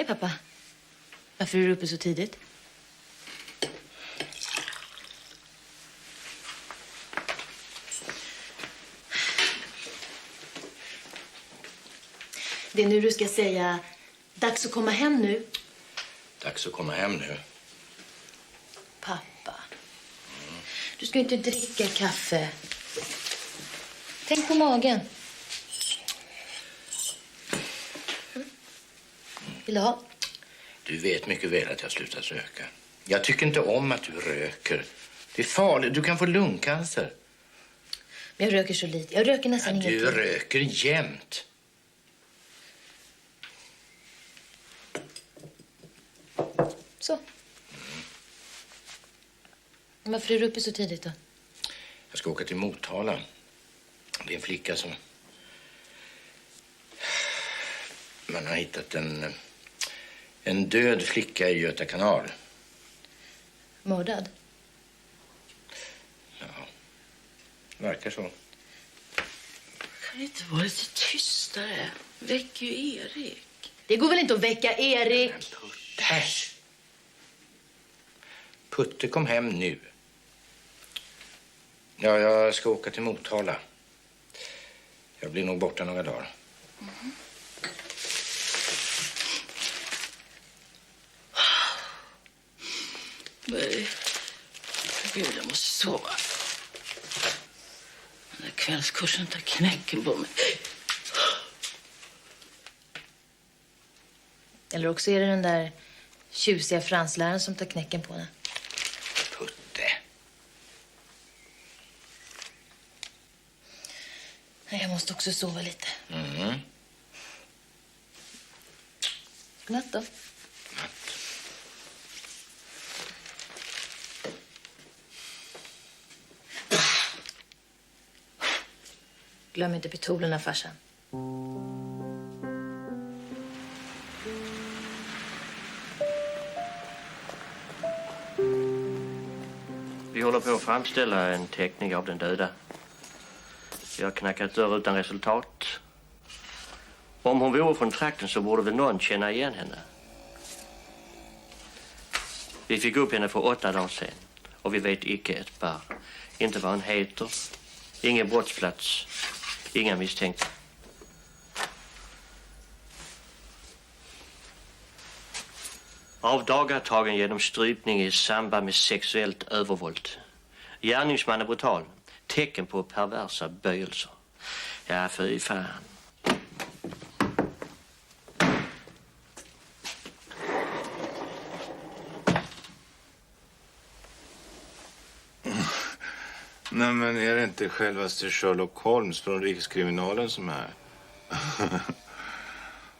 pappa. Varför är du uppe så tidigt? Det är nu du ska säga dags att komma hem nu. Dags att komma hem nu. Pappa. Du ska inte dricka kaffe. Tänk på magen. Vill du ha? Du vet mycket väl att jag slutat röka. Jag tycker inte om att du röker. Det är farligt. Du kan få lungcancer. Men jag röker så lite. Jag röker nästan ingenting. Du röker jämt. Så. Varför är du uppe så tidigt då? Jag ska åka till Motala. Det är en flicka som... Man har hittat en död flicka i Göta kanal. Mördad? Ja, verkar så. Kan det inte vara lite tystare? Väck ju Erik. Det går väl inte att väcka Erik? Putte. Putte, kom hem nu. Ja, jag ska åka till Motala. Jag blir nog borta några dagar. Mm. Nej. Gud, jag måste sova. Den där kvällskursen tar knäcken på mig. Eller också är det den där tjusiga fransläraren som tar knäcken på henne. Putte. Nej, jag måste också sova lite. Mm. Natt då. Natt. Glöm inte pitolerna, farsan. Vi håller på att framställa en teckning av den döda. Vi har knackat dörr utan resultat. Om hon vore från trakten så borde väl någon känna igen henne. Vi fick upp henne för 8 dagar sedan. Och vi vet icke ett barr. Inte vad hon heter. Ingen brottsplats. Inga misstänkta. Avdagatagen genom strypning i samband med sexuellt övervåld. Gärningsman är brutal. Tecken på perversa böjelser. Ja, fy fan. Nej, men är det inte självaste Sherlock Holmes från Rikskriminalen som är?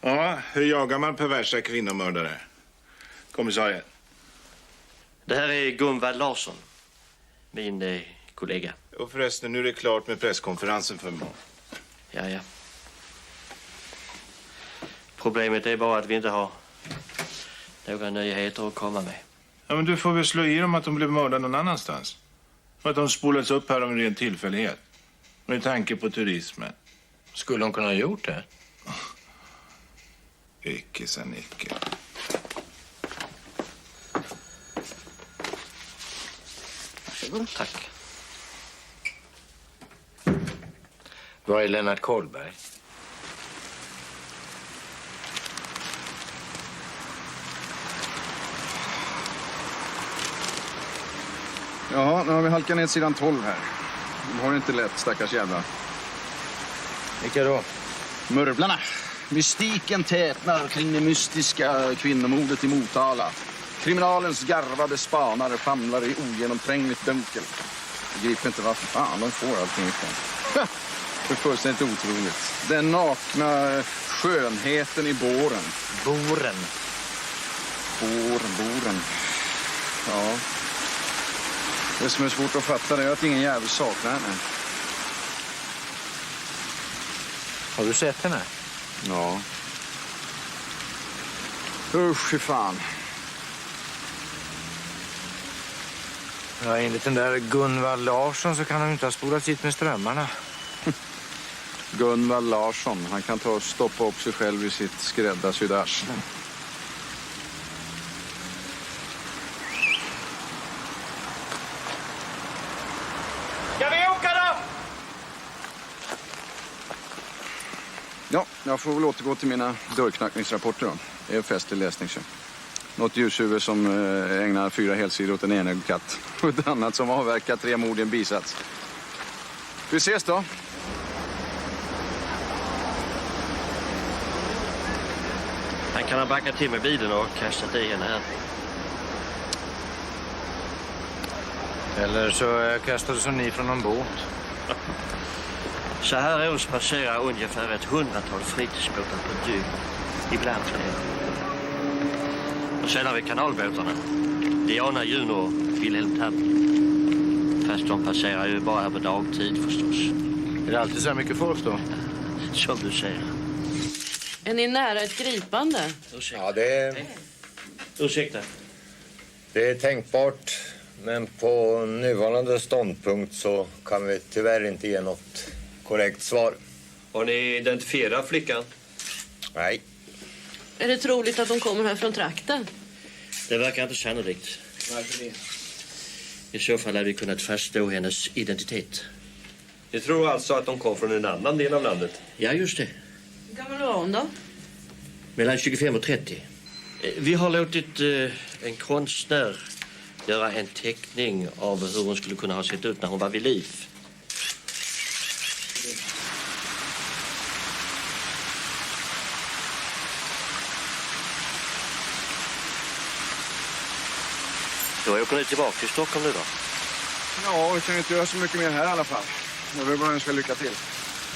Ja, hur jagar man perversa kvinnomördare? Kommissarie. Det här är Gunvald Larsson. Min kollega. Och förresten, nu är det klart med presskonferensen för imorgon. Ja. Problemet är bara att vi inte har några nyheter att komma med. Ja, men du får väl slå i dem att de blev mördade någon annanstans. Och att de spolats upp här av en ren tillfällighet. Med tanke på turismen. Skulle hon kunna ha gjort det? Icke sen icke. Varsågod. Tack. Var är Lennart Kollberg? Ja, nu har vi halkat ner sidan 12 här. De har det inte lätt, stackars jävlar. Vilka då? Mörvlarna. Mystiken tätnar kring det mystiska kvinnomordet i Motala. Kriminalens garvade spanare famlar i ogenomträngligt dunkel. Jag begriper inte varför fan de får allting ifrån. Det är fullständigt otroligt. Den nakna skönheten i båren. Boren. Boren. Ja. Det som är svårt att fatta är att ingen jävel saknar henne. Har du sett henne? Ja. Usch, fy fan. Ja, enligt den där Gunvald Larsson så kan han inte ha spolats hit med strömmarna. Gunvald Larsson, han kan ta och stoppa upp sig själv i sitt skräddarsydda arsle. Ja, jag får väl återgå till mina dörrknackningsrapporter då. Det är fest i läsning. Något ljushuvud som ägnar 4 helsidor åt en enögd katt. Och ett annat som avverkat 3 mord i en bisats. Vi ses då. Han kan ha backat till med bilen och kastat i henne här. Eller så kastade som ni från någon båt. Så här års passerar ungefär ett 100-tal fritidsbåtar på dygn. Ibland fler. Och sen har vi kanalbåtarna. Diana, Juno och Wilhelm Tam. Fast de passerar ju bara här på dagtid förstås. Är det alltid så här mycket folk då? Som du säger. Är ni nära ett gripande? Ja, det Ursäkta. är tänkbart. Men på nuvarande ståndpunkt så kan vi tyvärr inte ge något korrekt svar. Har ni identifierat flickan? Nej. Är det troligt att de kommer här från trakten? Det verkar inte sannolikt. Varför det? I så fall hade vi kunnat faststå hennes identitet. Ni tror alltså att de kom från en annan del av landet? Ja, just det. Hur gammal var hon då? Mellan 25 och 30. Vi har låtit en konstnär göra en teckning av hur hon skulle kunna ha sett ut när hon var vid liv. Då åker ni tillbaka till Stockholm nu då? Ja, vi kan inte göra så mycket mer här i alla fall. Jag vill bara önska lycka till.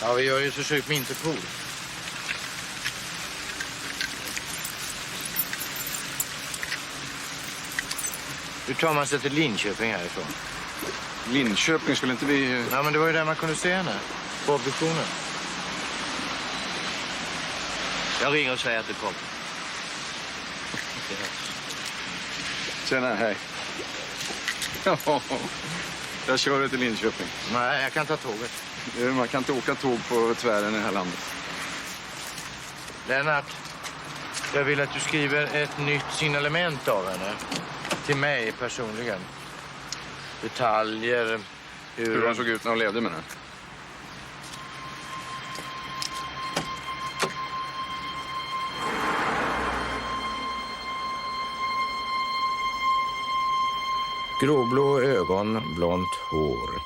Ja, vi gör ju ett försök med Interpol. Hur tar man sig till Linköping härifrån? Linköping skulle inte vi... Ja, men det var ju där man kunde se henne. På obduktionen. Jag ringer och säger att du kommer. Tjena, hej. Ja, jag kör dig till Linköping. Nej, jag kan ta tåget. Man kan inte åka tåg på tvären i det här landet. Lennart, jag vill att du skriver ett nytt signalement av henne. Till mig personligen. Detaljer, Hur hon såg ut när hon levde med den. Gråblå ögon, blont hår.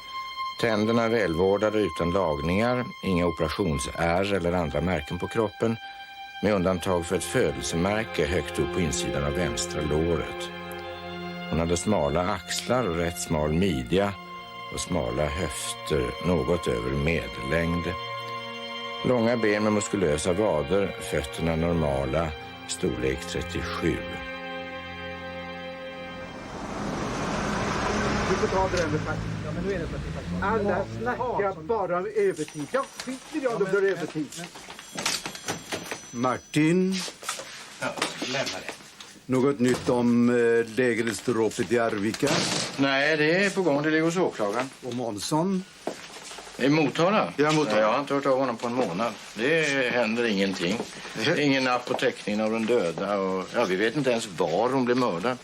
Tänderna välvårdade utan lagningar, inga operationsärr eller andra märken på kroppen, med undantag för ett födelsemärke högt upp på insidan av vänstra låret. Hon hade smala axlar och rätt smal midja och smala höfter, något över medellängd. Långa ben med muskulösa vader, fötterna normala, storlek 37. Alla snackar bara om övertid. Jag skiter i om det blir övertid. Martin, Ja, lämna det. något nytt om lägenhetsdråpet i Arvika? Nej, det är på gång. Det ligger hos åklagaren. Och Månsson? I Motala? Ja, Motala. Nej, jag har inte hört av honom på en månad. Det händer ingenting. Det är ingen napp på täckningen av den döda. Och, ja, vi vet inte ens var hon blev mördad.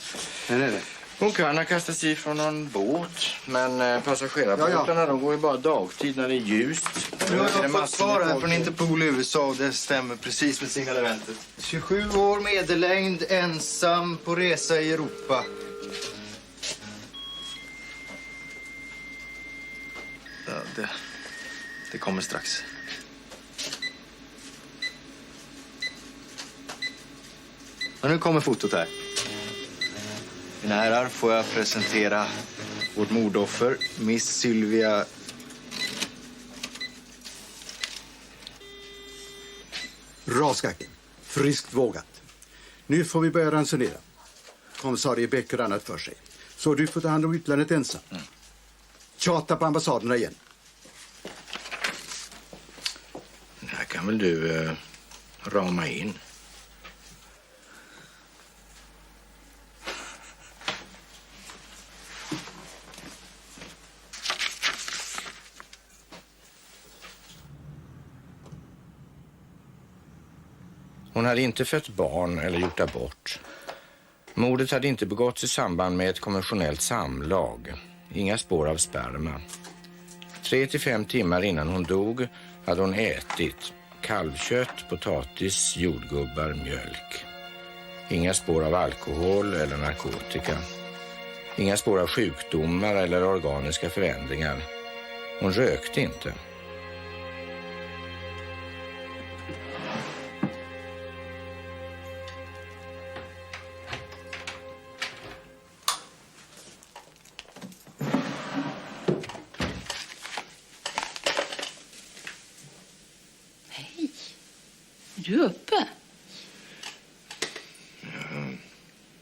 Nej. Hon kan ha kastats i från någon båt. Men passagerarbåtarna de går ju bara dagtid när det är ljust. Nu har jag fått svar här från Interpol i USA och det stämmer precis med signalementet. 27 år, medellängd, ensam, på resa i Europa. Ja, det kommer strax. Och nu kommer fotot här. Mina herrar, får jag presentera vårt mordoffer, Miss Sylvia. Raskacken. Friskt vågat. Nu får vi börja ransonera. Kommissarie Bäck och annat för sig. Så du får ta hand om utlandet ensam. Tjata på ambassaderna igen. Det här kan väl du rama in. Hon hade inte fött barn eller gjort abort. Mordet hade inte begåtts i samband med ett konventionellt samlag. Inga spår av sperma. 3 till 5 timmar innan hon dog hade hon ätit. kalvkött, potatis, jordgubbar, mjölk. Inga spår av alkohol eller narkotika. Inga spår av sjukdomar eller organiska förändringar. Hon rökte inte. Hej. Är du uppe?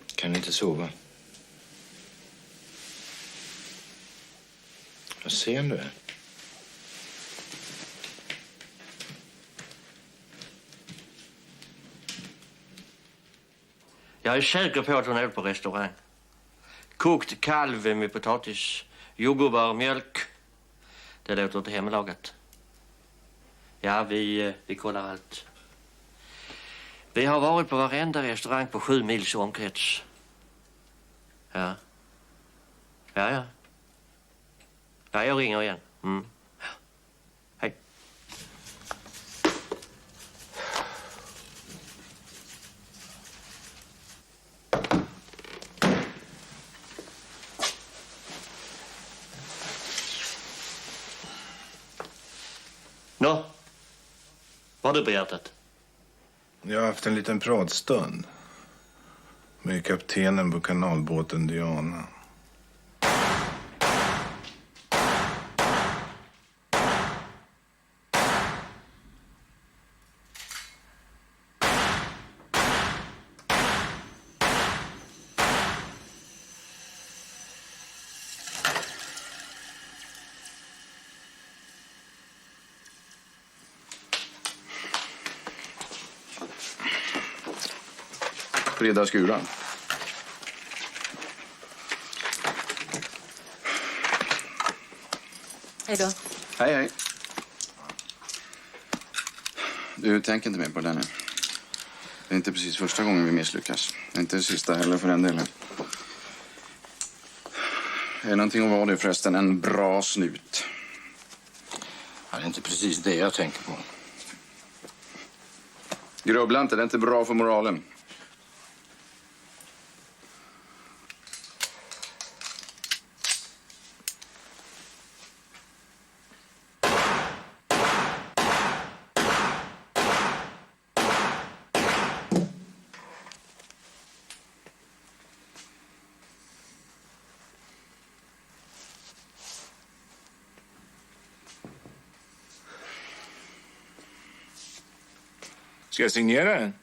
Jag kan inte sova. Vad sen du är. Jag är säker på att hon är på restaurang. Kokt kalv med potatis, jordgubbar och mjölk. Det låter inte hemlagat. Ja, vi kollar allt. Vi har varit på varenda restaurang på 7 mils omkrets. Ja. Ja, jag ringer igen. Mm. Hej. Nå, vad har du på hjärtat? Jag har haft en liten pratstund med kaptenen på kanalbåten Diana. Fredagsskuran. Hej då. Hej, hej. Du tänker inte mer på det nu. Det är inte precis första gången vi misslyckas. Det är inte det sista heller för den delen. Är det någonting att vara det förresten? En bra snut. Ja, det är inte precis det jag tänker på. Grubbla inte, det är inte bra för moralen. Ska jag signera den?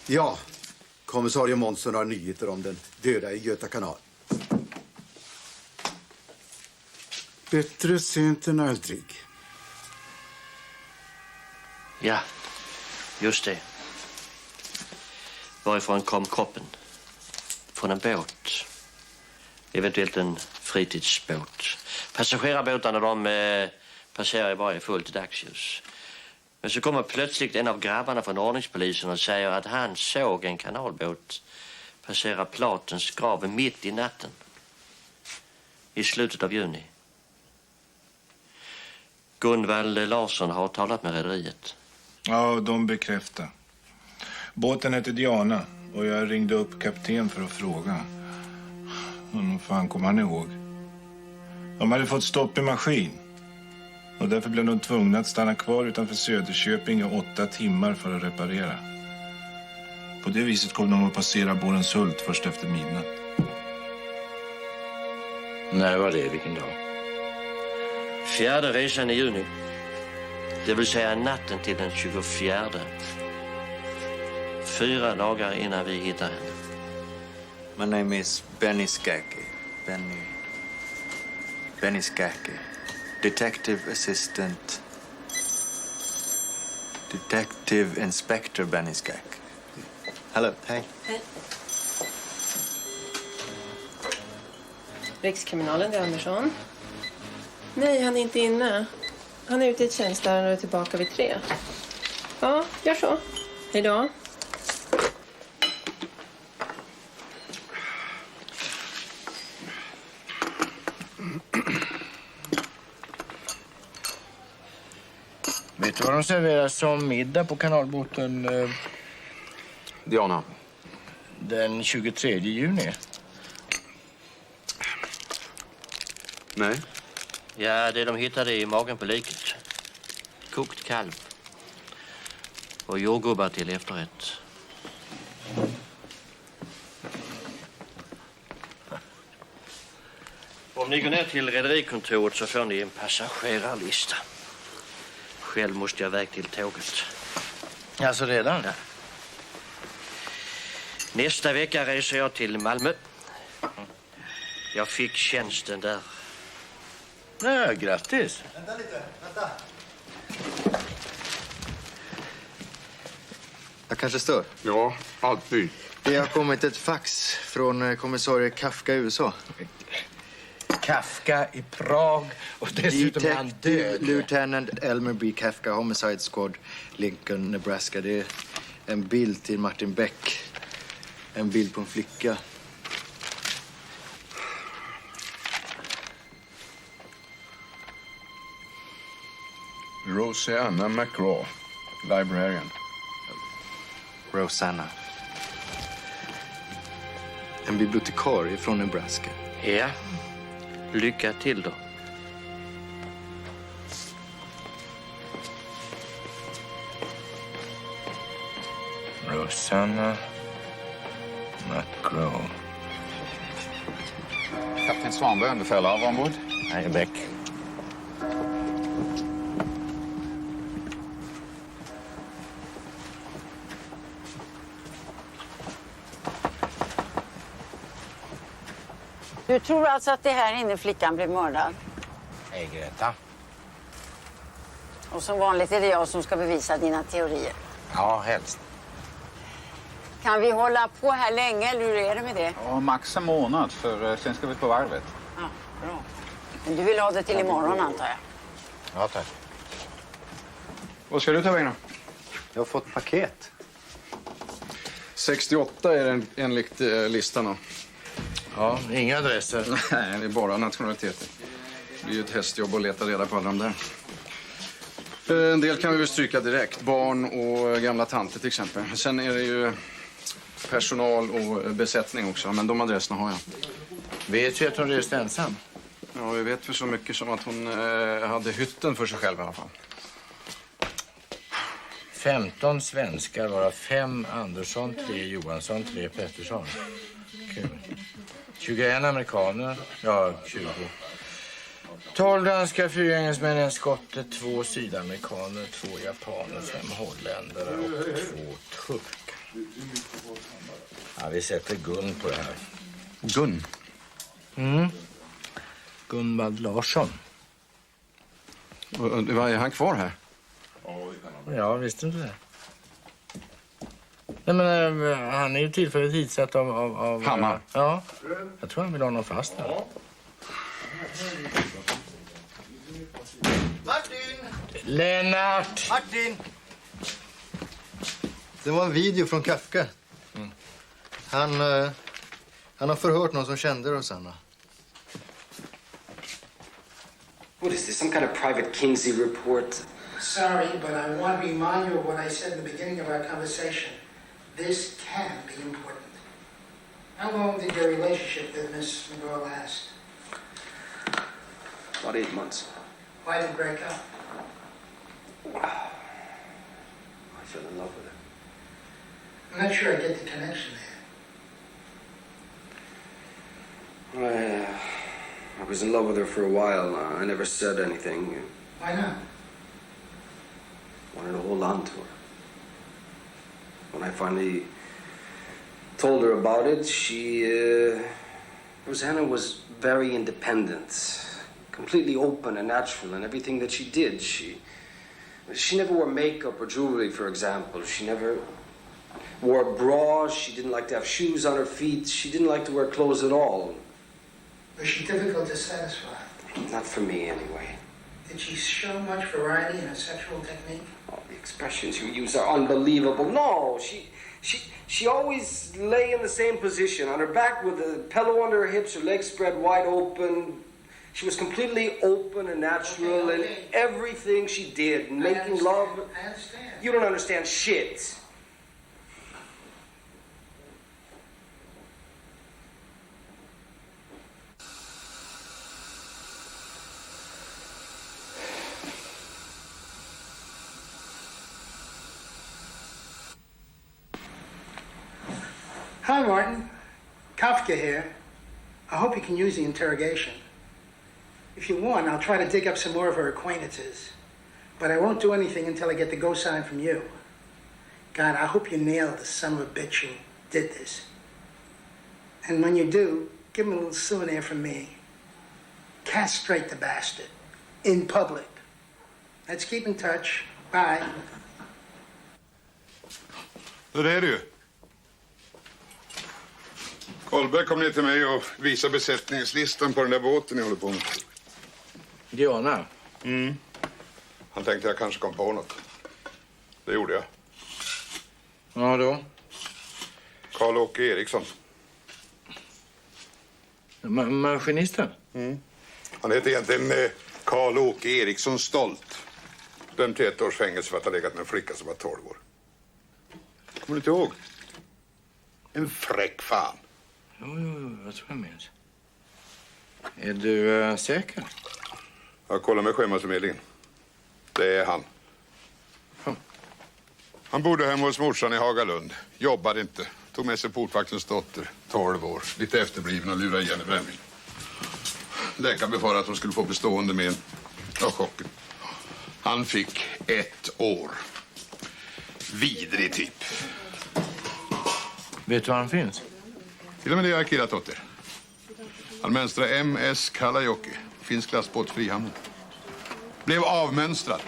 Ja, kommissarie Månsson har nyheter om den döda i Göta kanal. Bättre sent än aldrig. Ja, just det. Varifrån kom kroppen? Från en båt. Eventuellt en fritidsbåt. Passagerarbåtarna passerar bara i fullt dagsljus. Men så kommer plötsligt en av grabbarna från ordningspolisen och säger att han såg en kanalbåt passera Platens grav mitt i natten. I slutet av juni. Gunvald Larsson har talat med rederiet. Ja, de bekräftar. Båten heter Diana och jag ringde upp kapten för att fråga. Men fan kom han ihåg? De hade fått stopp i maskin. Och därför blev de tvungna att stanna kvar utanför Söderköping i 8 timmar för att reparera. På det viset kom de att passera Borensult först efter midnatt. När var det? Vilken dag? 4:e resan i juni. Det vill säga natten till den 24. 4 dagar innan vi hittar henne. My name is Benny Skacke. Benny Skacke. Detective Assistant. Detective Inspector Benny Skacke. Hello, hej. Hej. Rikskriminalen, det är Andersson. Nej, han är inte inne. Han är ute i ett tjänstärende och är tillbaka vid 3. Ja, gör så. Hej då. Vet du vad de serverar som middag på kanalbåten Diana? Den 23 juni? Nej. Ja, det de hittade i magen på liket. Kokt kalv. Och jordgubbar till efterrätt. Om ni går ner till rederikontoret så får ni en passagerarlista. Själv måste jag iväg till tåget. Alltså redan? Ja. Nästa vecka reser jag till Malmö. Jag fick tjänsten där. Ja, grattis. Vänta lite, vänta. Jag kanske stör? Ja, alltid. Det har kommit ett fax från kommissarie Kafka i USA. Kafka i Prag och dessutom är han död. Lieutenant Elmer B. Kafka, Homicide Squad, Lincoln, Nebraska. Det är en bild till Martin Beck. En bild på en flicka. Rosanna McGraw, librarian. Rosanna. En bibliotekarie från Nebraska. Ja. Lycka till då. Rosanna McGraw. Kapten Svanberg, befälhavare ombord. Nej, Beck. Du tror alltså att det här inne flickan blev mördad? Hej, Greta. Och som vanligt är det jag som ska bevisa dina teorier. Ja, helst. Kan vi hålla på här länge eller hur är det med det? Ja, max en månad, för sen ska vi på varvet. Ja, bra. Men du vill ha det till imorgon antar jag? Ja, tack. Vad ska du ta vägen då? Jag har fått paket. 68 är den enligt listan. Ja, inga adresser. Nej, det är bara nationaliteter. Det är ju ett hästjobb att leta reda på alla de där. En del kan vi väl stryka direkt. Barn och gamla tanter till exempel. Sen är det ju personal och besättning också. Men de adresserna har jag. Vet vi att hon reste ensam? Ja, vi vet för så mycket som att hon hade hytten för sig själv i alla fall. 15 svenskar, varav 5 Andersson, 3 Johansson, 3 Pettersson. Kul. 21 amerikaner, ja 20. 12 danska, 4 engelsmän, 1 skotte, 2 sydamerikaner, 2 japaner, 5 holländare och 2 turkar. Ja, vi sätter Gun på det här. Gun? Mm. Gunvald Larsson. Vad är han kvar här? Ja, visste inte det. Nej, men han är ju tillfälligt hitsatt av Hammar? Ja, jag tror han vill ha någon fast här. Martin! Lennart! Martin! Det var en video från Kafka. Han har förhört någon som kände Rosanna. What is this, some kind of private Kinsey report? Sorry, but I want to remind you of what I said in the beginning of our conversation. This can be important. How long did your relationship with Miss McGraw last? About 8 months. Why did it break up? I fell in love with her. I'm not sure I get the connection there. I was in love with her for a while. I never said anything. Why not? Wanted to hold on to her. When I finally told her about it, Rosanna was very independent, completely open and natural in everything that she did. She never wore makeup or jewelry, for example. She never wore bras. She didn't like to have shoes on her feet. She didn't like to wear clothes at all. Was she difficult to satisfy? Not for me, anyway. Did she show much variety in her sexual technique? Oh, the expressions you use are unbelievable. No, she always lay in the same position, on her back with a pillow under her hips, her legs spread wide open. She was completely open and natural in everything she did. Making love. I understand. You don't understand shit. Hi, Martin. Kafka here. I hope you can use the interrogation. If you want, I'll try to dig up some more of her acquaintances. But I won't do anything until I get the go sign from you. God, I hope you nail the son of a bitch who did this. And when you do, give him a little souvenir from me. Castrate the bastard. In public. Let's keep in touch. Bye. Hur är du? Karlberg kom ner till mig och visade besättningslistan på den där båten ni håller på med. Diana? Han tänkte jag kanske kom på något. Det gjorde jag. Ja då? Karl-Åke Eriksson. Maskinisten? Han heter egentligen Karl-Åke Eriksson Stolt. Dömd till 1 års fängelse för att ha legat med en flicka som var 12 år. Kommer du inte ihåg? En fräck fan. Jo, jag tror jag minns. Är du säker? Jag kollar med sjömansförmedlingen. Det är han. Han bodde hemma hos morsan i Hagalund. Jobbade inte. Tog med sig portvaktens dotter, 12 år. Lite efterbliven och lurade igen i brännvin. Läkaren befarade att hon skulle få bestående men av chocken. Han fick 1 år. Vidrig typ. Vet du var han finns? Till och med det har jag killat åt er. Han mönstrade MS Kalajoki. Finsk lastbåt Frihamnen. Blev avmönstrad.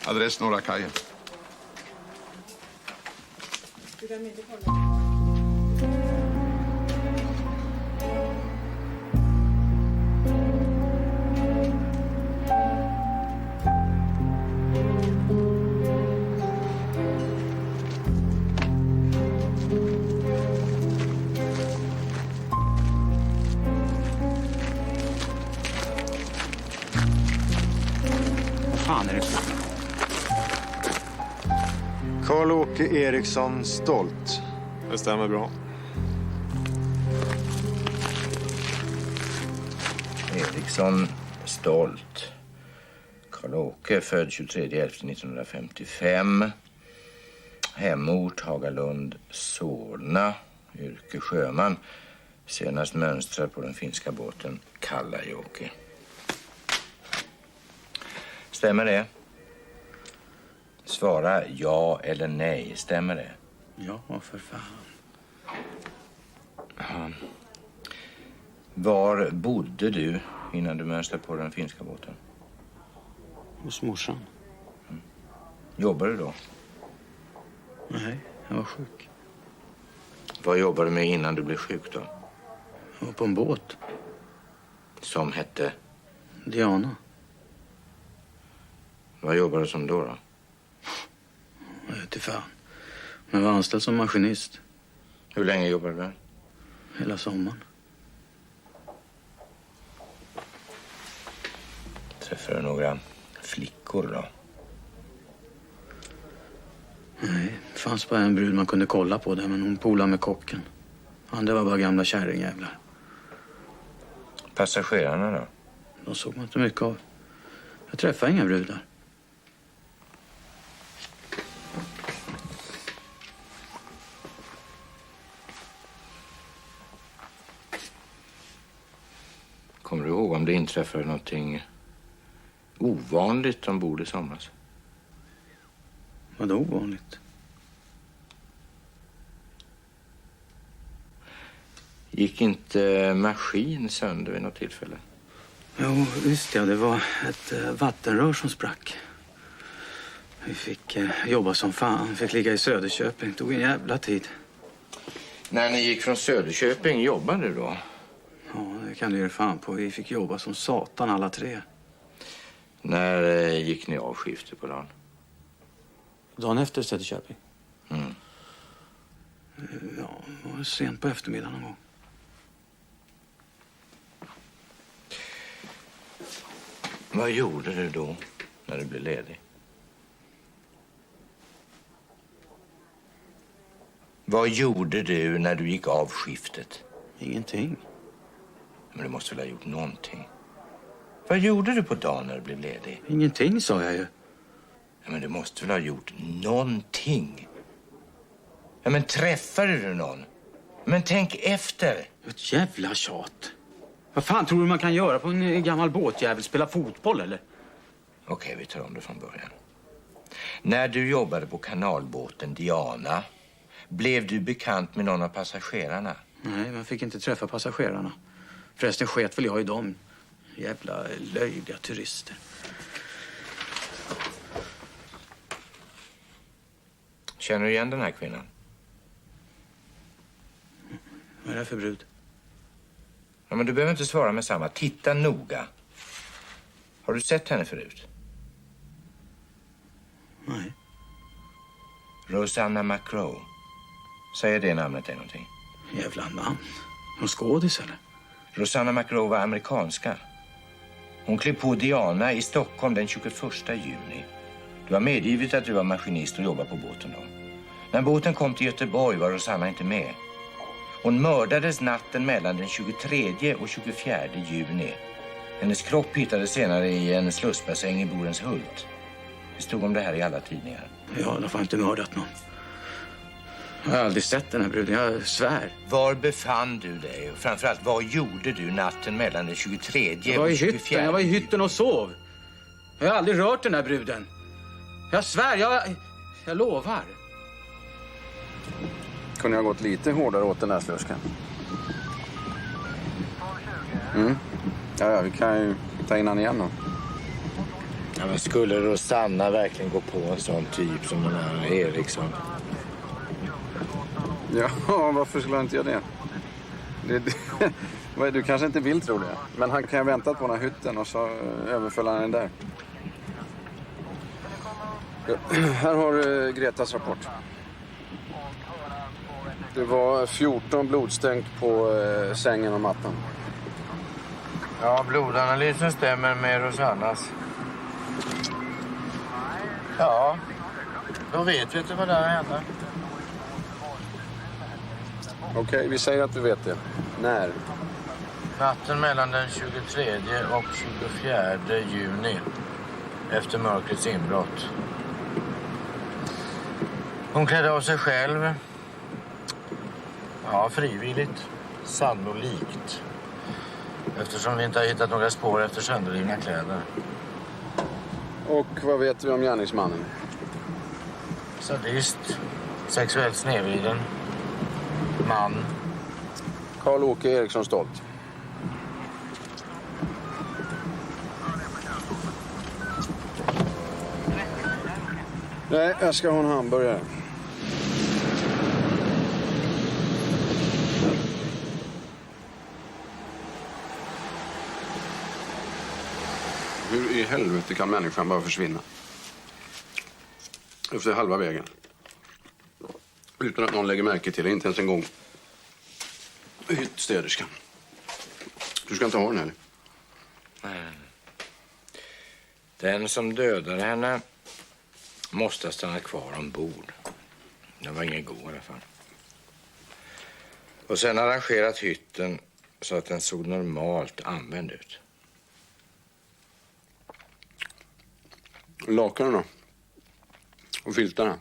Adress Norra kajen. Fan är det? Karl-Åke Eriksson Stolt. Det stämmer bra. Eriksson Stolt. Karl-Åke, född 23/11/1955. Hemort Hagalund, Solna. Yrke sjöman. Senast mönstrad på den finska båten Kalajoki. Stämmer det? Svara ja eller nej. Stämmer det? Ja, för fan. Ja. Var bodde du innan du mönstrade på den finska båten? Hos morsan. Jobbade du då? Nej, jag var sjuk. Vad jobbade du med innan du blev sjuk då? Jag var på en båt. Som hette? Diana. Vad jobbade du som då? Jag vet inte fan. Men jag var anställd som maskinist. Hur länge jobbade du där? Hela sommaren. Träffade du några flickor då? Nej, det fanns bara en brud man kunde kolla på där, men hon polade med kocken. Andra var bara gamla kärringjävlar. Passagerarna då? De såg man inte mycket av. Jag träffade inga brudar. Kommer du ihåg om det inträffade någonting ovanligt ombord i somras? Vadå ovanligt? Gick inte maskin sönder vid något tillfälle? Jo, visst ja. Det var ett vattenrör som sprack. Vi fick jobba som fan. Fick ligga i Söderköping. Tog en jävla tid. När ni gick från Söderköping, jobbade du då? Ja, det kan du ge fan på. Vi fick jobba som satan alla 3. När gick ni av skiftet på dagen? Dagen efter Söderköping? Mm. Ja, det var sent på eftermiddagen någon gång. Vad gjorde du då när du blev ledig? Vad gjorde du när du gick av skiftet? Ingenting. Men du måste väl ha gjort någonting. Vad gjorde du på dagen när du blev ledig? Ingenting, sa jag ju. Ja, men du måste väl ha gjort någonting. Ja, men träffade du någon? Men tänk efter. Ett jävla tjat. Vad fan tror du man kan göra på en gammal båtjävel? Spela fotboll, eller? Okej, vi tar om det från början. När du jobbade på kanalbåten Diana, blev du bekant med någon av passagerarna? Nej, man fick inte träffa passagerarna. Förresten sket väl jag i dem. Jävla löjliga turister. Känner du igen den här kvinnan? Vad är det för brud? Ja, men du behöver inte svara med samma. Titta noga. Har du sett henne förut? Nej. Rosanna McCrow. Säger det namnet dig någonting? Jävla namn. Hon skådis, eller? Rosanna McCrow var amerikanska. Hon klev på Diana i Stockholm den 21 juni. Du har medgivit att du var maskinist och jobbade på båten då. När båten kom till Göteborg var Rosanna inte med. Hon mördades natten mellan den 23 och 24 juni. Hennes kropp hittades senare i en slussbassäng i Borenshult. Det stod om det här i alla tidningar. Jag har fan inte mördat någon. Jag har aldrig sett den här bruden, jag svär. Var befann du dig? Och framförallt, vad gjorde du natten mellan den 23 och 24? Jag var i hytten och sov. Jag har aldrig rört den här bruden. Jag svär, jag lovar. Kunde jag gått lite hårdare åt den där slöskan? Ja, vi kan ju ta in han igen då. Ja, men skulle Rosanna verkligen gå på en sån typ som den här Eriksson? Ja, varför skulle han inte göra det? Du kanske inte vill tro det. Men han kan ha väntat på den här hytten och så överföll han den där. Här har du Gretas rapport. Det var 14 blodstänk på sängen och mattan. Ja, blodanalysen stämmer med Rosannas. Ja, då vet vi inte vad där hände. Okej, vi säger att du vet det. När? Natten mellan den 23 och 24 juni. Efter mörkrets inbrott. Hon klädde av sig själv. Ja, frivilligt. Sannolikt. Eftersom vi inte har hittat några spår efter sönderrivna kläder. Och vad vet vi om gärningsmannen? Sadist. Sexuellt snedvriden. Man. Karl-Åke Eriksson Stolt. Nej, jag ska ha en hamburgare. Hur i helvete kan människan bara försvinna? Efter halva vägen. Utan att någon lägger märke till det, inte ens en gång. Hyttstäderskan. Du ska inte ha den heller. Nej. Den som dödade henne måste ha stannat kvar ombord. Det var ingen god i alla fall. Och sen arrangerat hytten så att den såg normalt använd ut. Lakanen då? Och filtarna?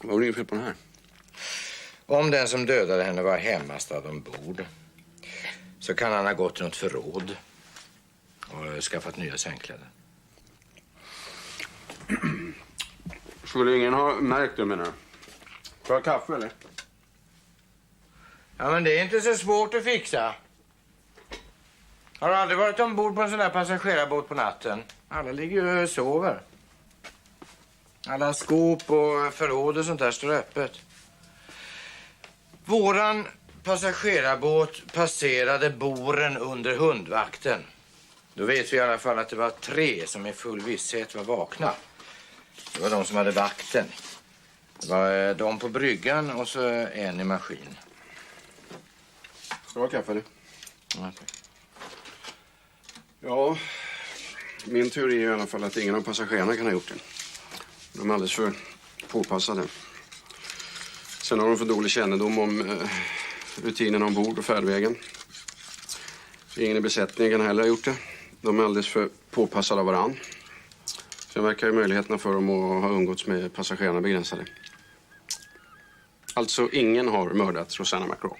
Vad var det inget fel på den här? Om den som dödade henne var hemmastad ombord så kan han ha gått till något förråd och skaffat nya sängkläder. Skulle ingen ha märkt det, menar du? Får jag kaffe, eller? Ja, men det är inte så svårt att fixa. Har du aldrig varit ombord på en sån där passagerarbåt på natten? Alla ligger ju och sover. Alla skåp och förråd och sånt där står öppet. Våran passagerarbåt passerade Boren under hundvakten. Då vet vi i alla fall att det var 3 som i full visshet var vakna. Det var de som hade vakten. Det var de på bryggan och så en i maskin. Ska du ha kaffe, eller? Ja, tack. Ja, min teori är i alla fall att ingen av passagerarna kan ha gjort det. De är alldeles för påpassade. Sen har de för dålig kännedom om rutinerna ombord och färdvägen. Ingen i besättningen kan heller ha gjort det. De är alldeles för påpassade av varann. Sen verkar ju möjligheterna för dem att ha umgåtts med passagerarna begränsade. Alltså, ingen har mördat Rosanna McGraw.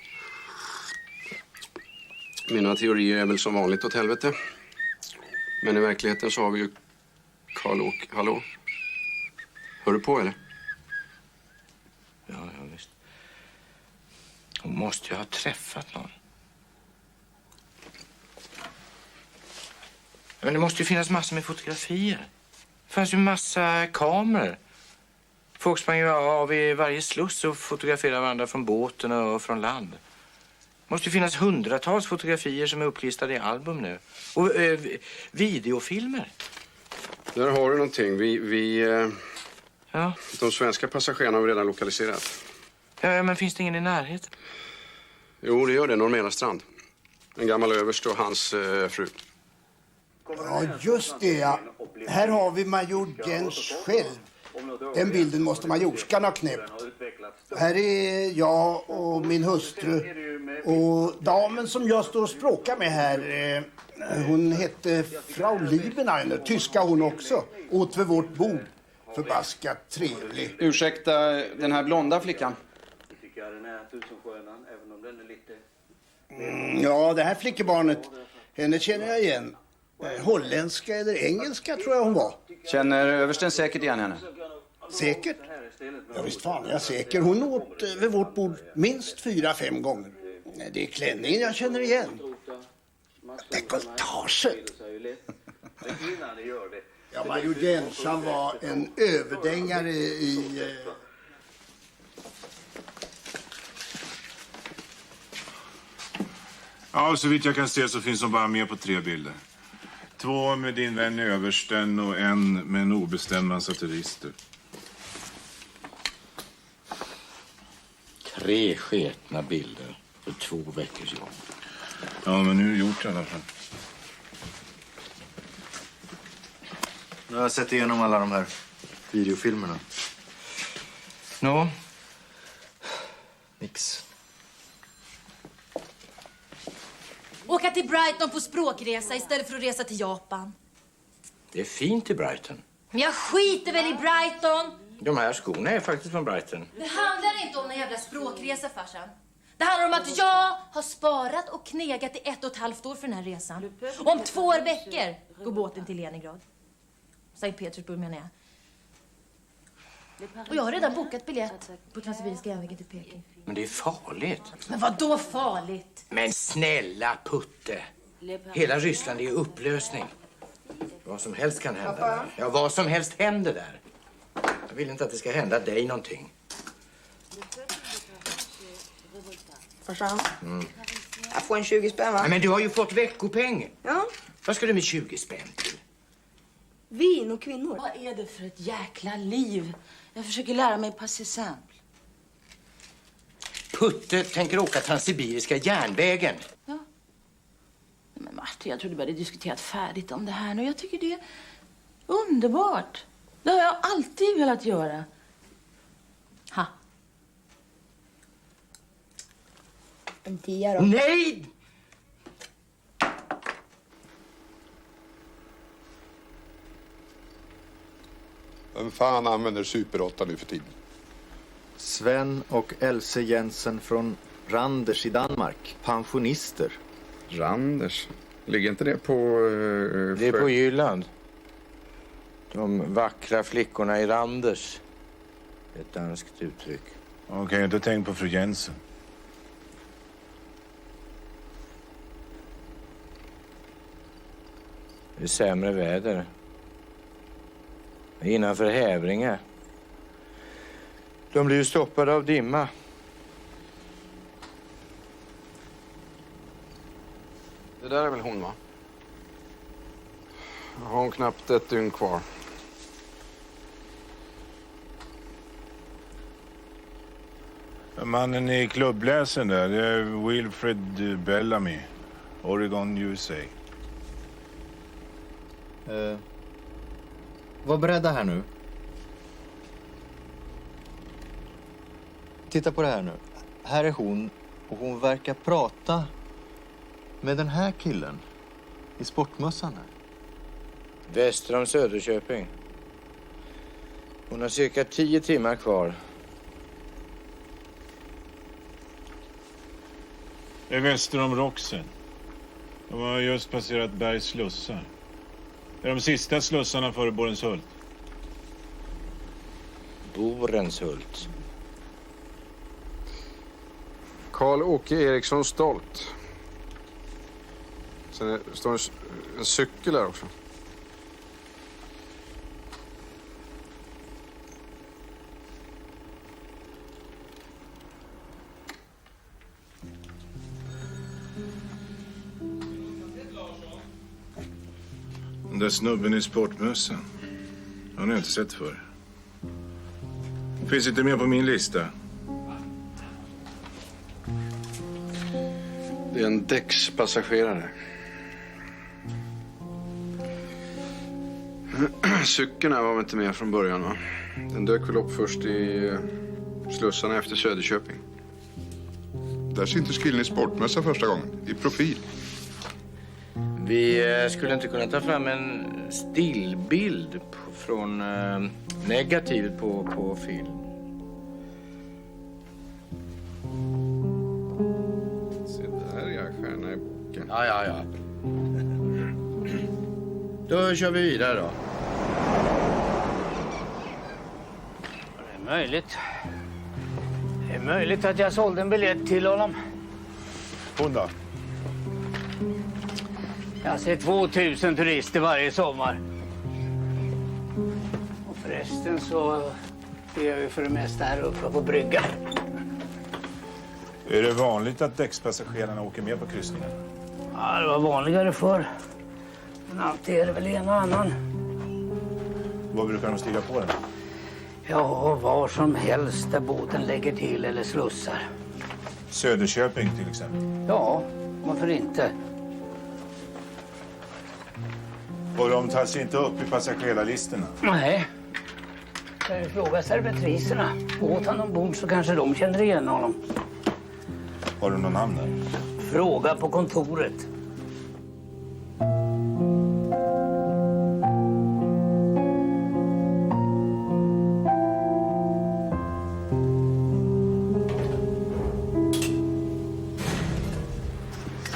Mina teorier är väl som vanligt åt helvete. Men i verkligheten så har vi ju Karl-Åke. Hallå? Hör du på, eller? Ja, visst. Hon måste ju ha träffat någon. Men det måste ju finnas massor med fotografier. Det fanns ju massa kameror. Folk sprang ju av i varje sluss och fotograferade varandra från båten och från land. Det måste ju finnas hundratals fotografier som är upplistade i album nu. Och videofilmer. Där har du någonting. Ja. De svenska passagerarna har vi redan lokaliserat. Ja, men finns det ingen i närheten? Jo, det gör det. Normala strand. En gammal överste och hans fru. Ja, just det. Ja. Här har vi major Gens själv. Den bilden måste majorskan ha knäppt. Här är jag och min hustru. Och damen som jag står och språkar med här, hon hette Frau Liebenheim. Tyska hon också. Åt vid vårt bord. Förbaskat trevlig. Ursäkta, den här blonda flickan? Ja, det här flickebarnet, henne känner jag igen. Holländska eller engelska tror jag hon var. Känner översten säkert igen henne? Säkert? Ja, visst fan är jag säker. Hon åt vid vårt bord minst 4-5 gånger. Det är klänningen jag känner igen. Dekolletaget. Ja, major Jens, han var en överdängare i... Ja, så vitt jag kan se så finns de bara med på 3 bilder. 2 med din vän översten och en med en obestämd massa turister. 3 sketna bilder för 2 veckors jobb. Ja, men nu är det gjort i alla fall. Nu har jag sett igenom alla de här videofilmerna. Nå? Nix. Åka till Brighton på språkresa istället för att resa till Japan. Det är fint i Brighton. Men jag skiter väl i Brighton. De här skorna är faktiskt från Brighton. Det handlar inte om någon jävla språkresa, farsan. Det handlar om att jag har sparat och knegat i 1,5 år för den här resan. Och om 2 veckor går båten till Leningrad. Sankt Petersburg menar jag. Och jag har redan bokat biljett på Transsibiriska järnvägen till Peking. Men det är farligt. Men vad då farligt? Men snälla Putte. Hela Ryssland är i upplösning. Vad som helst kan hända. Pappa? Ja, vad som helst händer där. Jag vill inte att det ska hända dig någonting. Farsan, jag får en 20 spänn, va? Nej, men du har ju fått veckopeng. Ja. Vad ska du med 20 spänn till? Vin och kvinnor. Vad är det för ett jäkla liv? Jag försöker lära mig passer simple. Putte tänker åka Transsibiriska järnvägen. Ja. Men Martin, jag trodde vi hade diskuterat färdigt om det här nu. Jag tycker det är underbart. Det har jag alltid velat göra. Ha. En 10 då? Nej! Vem fan använder Super 8 nu för tiden? Sven och Else Jensen från Randers i Danmark. Pensionister. Randers? Ligger inte det på... Det är på Jylland. De vackra flickorna i Randers. Ett danskt uttryck. Okej, inte tänk på fru Jensen. Det är sämre väder. Innanför Hävringe. De blir ju stoppade av dimma. Det där är väl hon, va? Har hon knappt ett dygn kvar. Mannen i klubbläsen där, det är Wilfred Bellamy, Oregon, USA. Var beredda här nu. Titta på det här nu. Här är hon och hon verkar prata med den här killen i sportmössan här. Väster om Söderköping. Hon har cirka 10 timmar kvar. Det är väster om Roxen. De har just passerat Bergs slussar. Det är de sista slussarna före Borenshult. Borenshult. Karl-Åke Eriksson Stolt. Sen står en cykel där också. Den där snubben i sportmössan. Han har jag inte sett förr. Finns inte med på min lista. Det är en däckspassagerare. Cykeln här var väl inte med från början, va? Den dök väl upp först i slussarna efter Söderköping. Där syntes killen i sportmössa första gången, i profil. Vi skulle inte kunna ta fram en stillbild från negativet på film. Se där, ja, stjärna i boken. Ja. Då kör vi vidare då. Det är möjligt. Det är möjligt att jag sålde en biljett till honom. Hon då? Jag ser 2000 turister varje sommar. Och förresten så är jag ju för det mesta här uppe på bryggan. Är det vanligt att däckspassagerarna åker med på kryssningen? Ja, det var vanligare förr. Men alltid är det väl en och annan. Var brukar de stiga på den? Ja, var som helst där båten lägger till eller slussar. Söderköping till exempel? Ja, varför inte? Och de tar sig inte upp i passagerarlistorna? Nej. Kan du fråga servitriserna? Åt han ombord så kanske de känner igen honom. Har du någon namn där? Fråga på kontoret.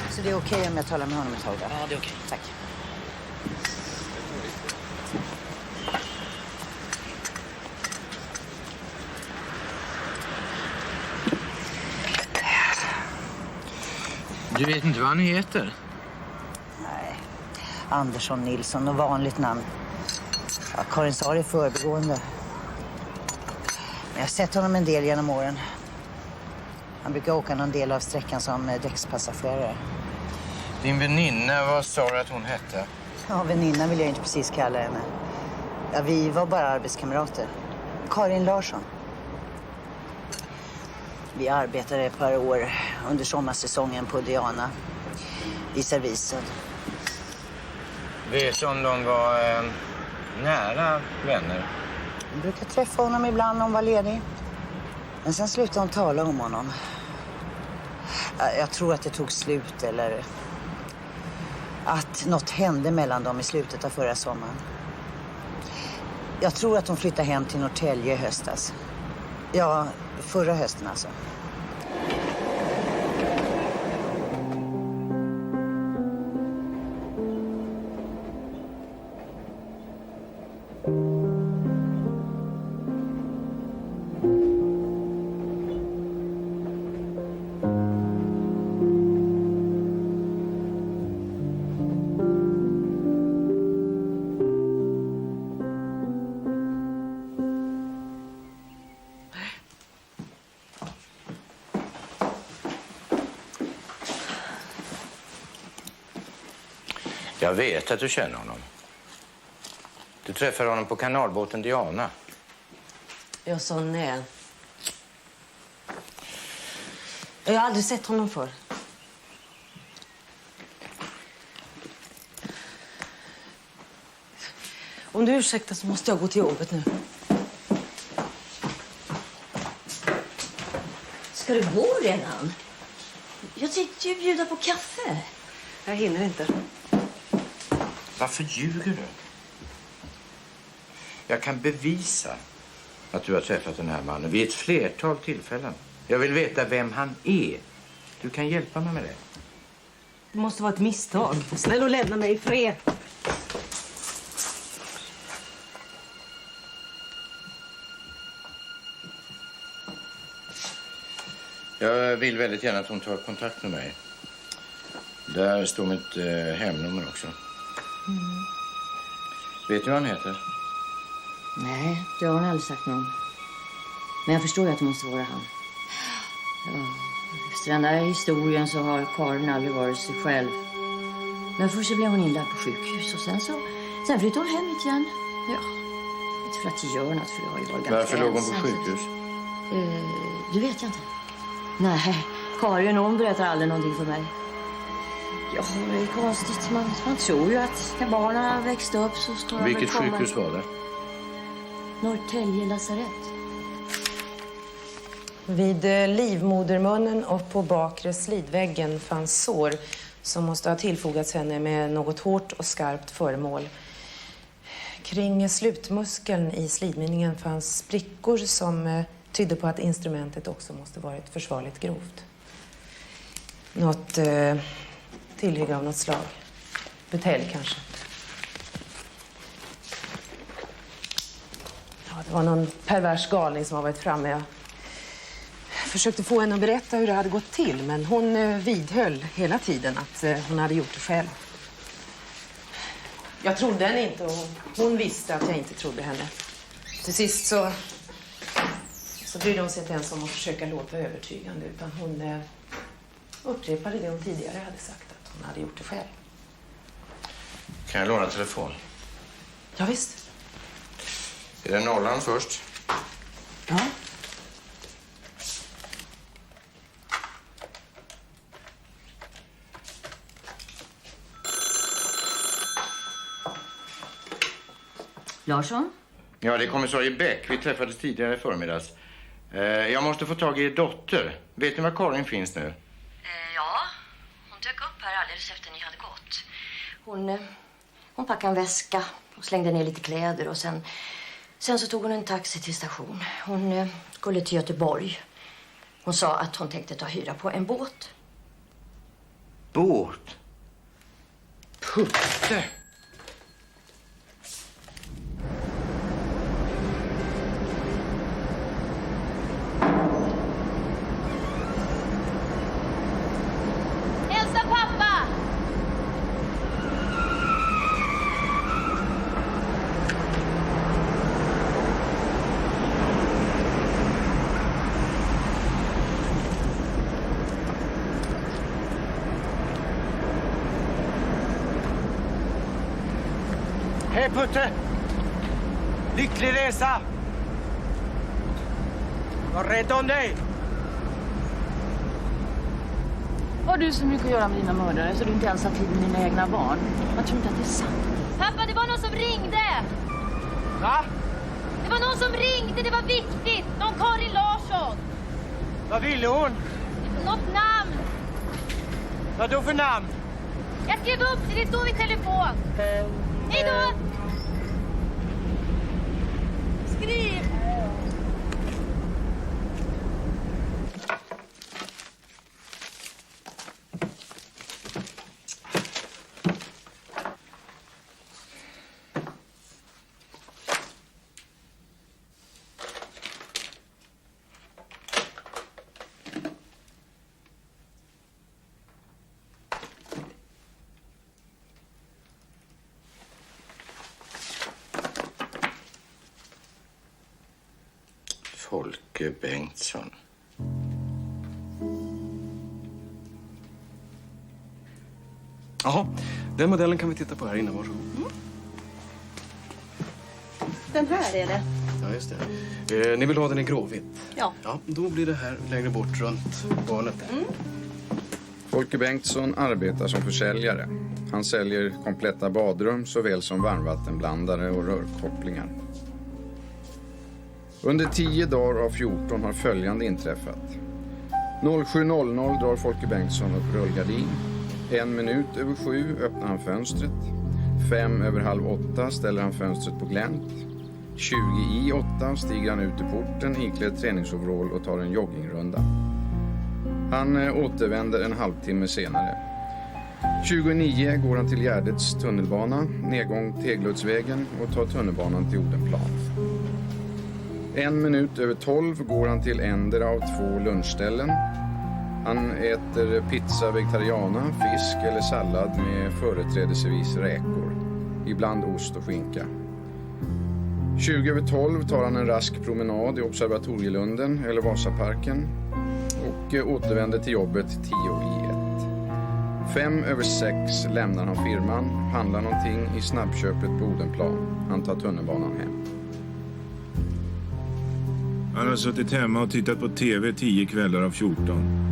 Så det är okej om jag talar med honom ett tag? Ja, det är okej. Tack. Du vet inte vad han heter? Nej. Andersson Nilsson, och vanligt namn. Ja, Karin sa det i förbigående. Men jag har sett honom en del genom åren. Han brukar åka någon del av sträckan som däckspassagerare. Din väninna, vad sa du att hon hette? Ja, väninna vill jag inte precis kalla henne. Ja, vi var bara arbetskamrater. Karin Larsson. Vi arbetade ett par år under sommarsäsongen på Diana i servisen. Vet du om de var nära vänner? Jag brukar träffa honom ibland när hon var ledig. Men sen slutade hon tala om honom. Jag tror att det tog slut eller att något hände mellan dem i slutet av förra sommaren. Jag tror att hon flyttade hem till Norrtälje i höstas. Ja, förra hösten alltså. Jag vet att du känner honom. Du träffade honom på kanalbåten Diana. Jag sa nej. Jag har aldrig sett honom förr. Om du ursäktar så måste jag gå till jobbet nu. Ska du gå redan? Jag tänkte ju bjuda på kaffe. Jag hinner inte. Varför ljuger du? Jag kan bevisa att du har träffat den här mannen vid ett flertal tillfällen. Jag vill veta vem han är. Du kan hjälpa mig med det. Det måste vara ett misstag. Snälla lämna mig i fred. Jag vill väldigt gärna att hon tar kontakt med mig. Där står mitt hemnummer också. Vet du vad han heter? Nej, det har hon aldrig sagt någon. Men jag förstår ju att det måste vara han. Ja, efter den där historien så har Karin aldrig varit sig själv. Men först så blev hon inlagd på sjukhus och sen flyttade hon hem hit igen. Ja, inte för att det gör något, för det har ju varit ganska Varför låg hon på ensam. sjukhus? Det vet jag inte. Nej, Karin hon berättar aldrig någonting för mig. Ja, det är konstigt. Man tror ju att när barnen växte upp så ska de Vilket komma. sjukhus var det? Norrtälje lasarett. Vid livmodermunnen och på bakre slidväggen fanns sår som måste ha tillfogats henne med något hårt och skarpt föremål. Kring slutmuskeln i slidmynningen fanns sprickor som tydde på att instrumentet också måste varit försvarligt grovt. Något tillhygge av något slag. Butelj kanske. Ja, det var någon pervers galning som har varit framme. Jag försökte få henne att berätta hur det hade gått till, men hon vidhöll hela tiden att hon hade gjort det själv. Jag trodde henne inte och hon visste att jag inte trodde henne. Till sist så brydde hon sig inte ens om att försöka låta övertygande, utan hon upprepade det hon tidigare hade sagt, att hon hade gjort det själv. Kan jag låna telefon? Ja, visst. Är det nollan först? Ja. Larsson? Ja, det är kommissarie Bäck. Vi träffades tidigare i förmiddags. Jag måste få tag i er dotter. Vet ni var Karin finns nu? Ja, hon dök upp här alldeles efter ni hade gått. Hon packade en väska och slängde ner lite kläder och sen så tog hon en taxi till station. Hon skulle till Göteborg. Hon sa att hon tänkte ta hyra på en båt. Båt? Putte! Hälsa pappa! Hej Putte! Lycklig resa! Var rädd om dig! Har du så mycket att göra med dina mördare så du inte ens har tid med dina egna barn? Jag tror inte att det är sant. Pappa, det var någon som ringde! Va? Det var någon som ringde, det var viktigt! Någon Karin Larsson! Vad ville hon? Något namn! Vad då för namn? Jag skrev upp det står vid telefon. Hej då! Skriv! Folke Bengtsson. Jaha, den modellen kan vi titta på här inne. Varsågod. Den här är det. Ja, just det. Ni vill ha den i gråvitt? Ja. Ja, då blir det här längre bort runt barnet. Folke Bengtsson arbetar som försäljare. Han säljer kompletta badrum såväl som varmvattenblandare och rörkopplingar. Under 10 dagar av 14 har följande inträffat. 07.00 drar Folke Bengtsson upp rullgardin. 1 minut över 7 öppnar han fönstret. 5 över halv 8 ställer han fönstret på glänt. 20:08 stiger han ut ur porten iklädd träningsoverall och tar en joggingrunda. Han återvänder en halvtimme senare. 20:09 går han till Gärdets tunnelbana, nedgång Tegluddsvägen och tar tunnelbanan till Odenplan. 1 minut över 12 går han till ändra av 2 lunchställen. Han äter pizza vegetariana, fisk eller sallad med företrädesvis räkor. Ibland ost och skinka. 20 över 12 tar han en rask promenad i Observatorielunden eller Vasaparken och återvänder till jobbet 10:01. 5 över 6 lämnar han firman, handlar någonting i snabbköpet på Odenplan. Han tar tunnelbanan hem. Han har suttit hemma och tittat på tv 10 kvällar av 14.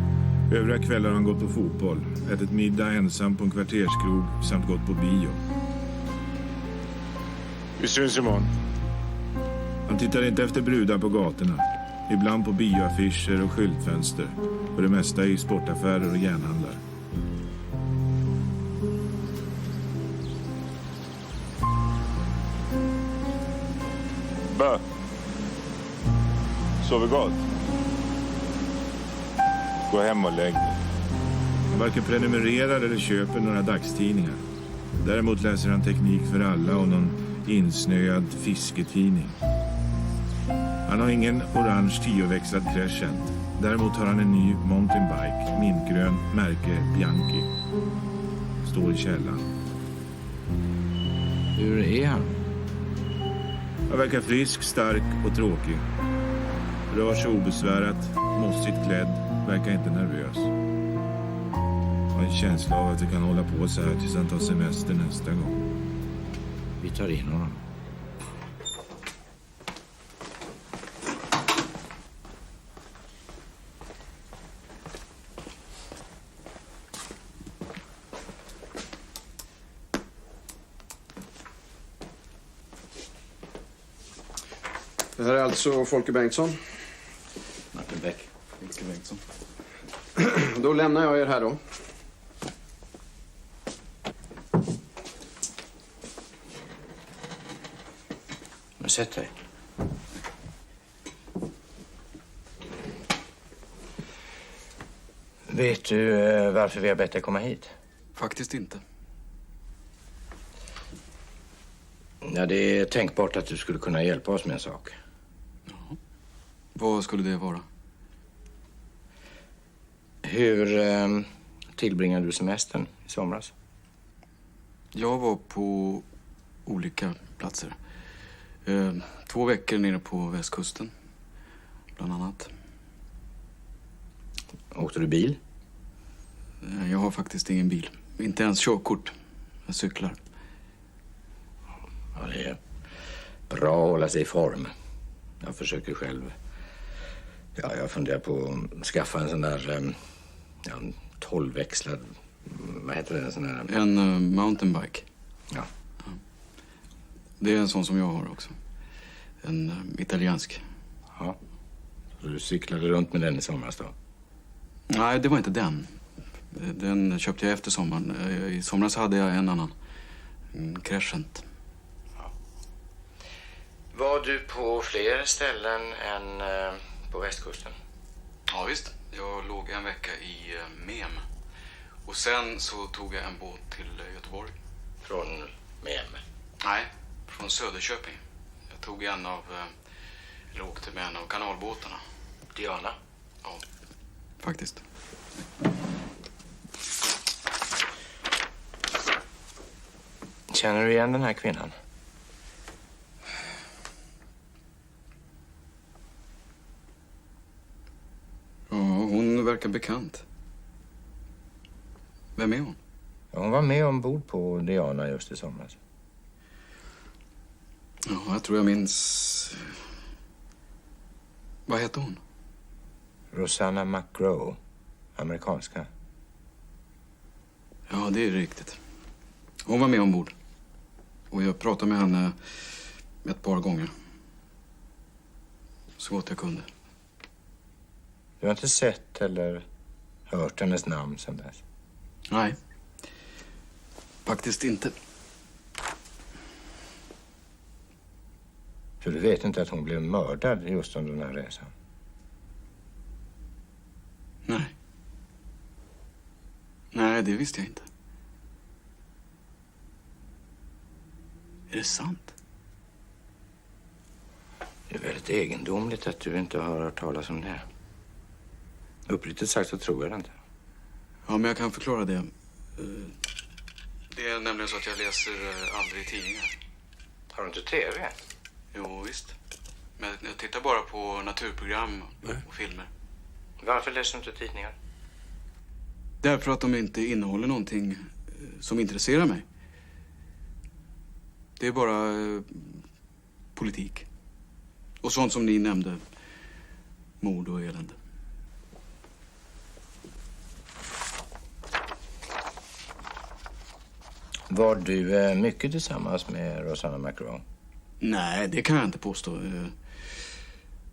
Övriga kvällar har han gått på fotboll, ätit middag ensam på en kvarterskrog samt gått på bio. Vi syns imorgon. Han tittar inte efter brudar på gatorna. Ibland på bioaffischer och skyltfönster. För det mesta i sportaffärer och järnhandlar. Bö. Sover gott. Gå hem och lägg dig. Han varken prenumererar eller köper några dagstidningar. Däremot läser han Teknik för alla och någon insnöad fisketidning. Han har ingen orange 10-växlad Crescent. Däremot har han en ny mountainbike, mintgrön, märke Bianchi. Står i källaren. Hur är han? Han verkar frisk, stark och tråkig. Rör sig obesvärat, mossigt klädd, verkar inte nervös. Har en känsla av att det kan hålla på så här tills han tar semester nästa gång. Vi tar in honom. Det här är alltså Folke Bengtsson. Martin Beck. Folke Bengtsson. Då lämnar jag er här då. Men sätt dig. Vet du varför vi har bett dig komma hit? Faktiskt inte. Ja, det är tänkbart att du skulle kunna hjälpa oss med en sak. Vad skulle det vara? Hur tillbringade du semestern i somras? Jag var på olika platser. 2 veckor nere på västkusten, bland annat. Åkte du bil? Jag har faktiskt ingen bil. Inte ens körkort. Jag cyklar. Ja, det är bra att hålla sig i form. Jag försöker själv. Ja, jag funderar på att skaffa en sån där en 12-växlad, vad heter det? En sån där... En mountainbike. Ja. Det är en sån som jag har också. En italiensk. Ja. Så du cyklade runt med den i somras då? Nej, det var inte den. Den köpte jag efter sommaren. I somras hade jag en annan. En Crescent. Var du på fler ställen än på västkusten? Ja, visst. Jag låg en vecka i Mem. Och sen så tog jag en båt till Göteborg. Från Mem? Nej, från Söderköping. Jag tog eller åkte med en av kanalbåtarna. Diana? Ja, faktiskt. Känner du igen den här kvinnan? Ja, hon verkar bekant. Vem är hon? Ja, hon var med ombord på Diana just i somras. Ja, jag tror jag minns... Vad heter hon? Rosanna McGraw. Amerikanska. Ja, det är riktigt. Hon var med ombord. Och jag pratade med henne ett par gånger. Så gott jag kunde. Du har inte sett eller hört hennes namn sedan dess? Nej. Faktiskt inte. För du vet inte att hon blev mördad just under den här resan? Nej. Nej, det visste jag inte. Är det sant? Det är väldigt egendomligt att du inte har hört talas om det. Uppriktigt sagt så tror jag det inte. Ja, men jag kan förklara det. Det är nämligen så att jag läser aldrig tidningar. Har du inte tv? Jo, visst. Men jag tittar bara på naturprogram och filmer. Varför läser du inte tidningar? Därför att de inte innehåller någonting som intresserar mig. Det är bara politik. Och sånt som ni nämnde. Mord och elände. Var du mycket tillsammans med Rosanna McGraw? Nej, det kan jag inte påstå.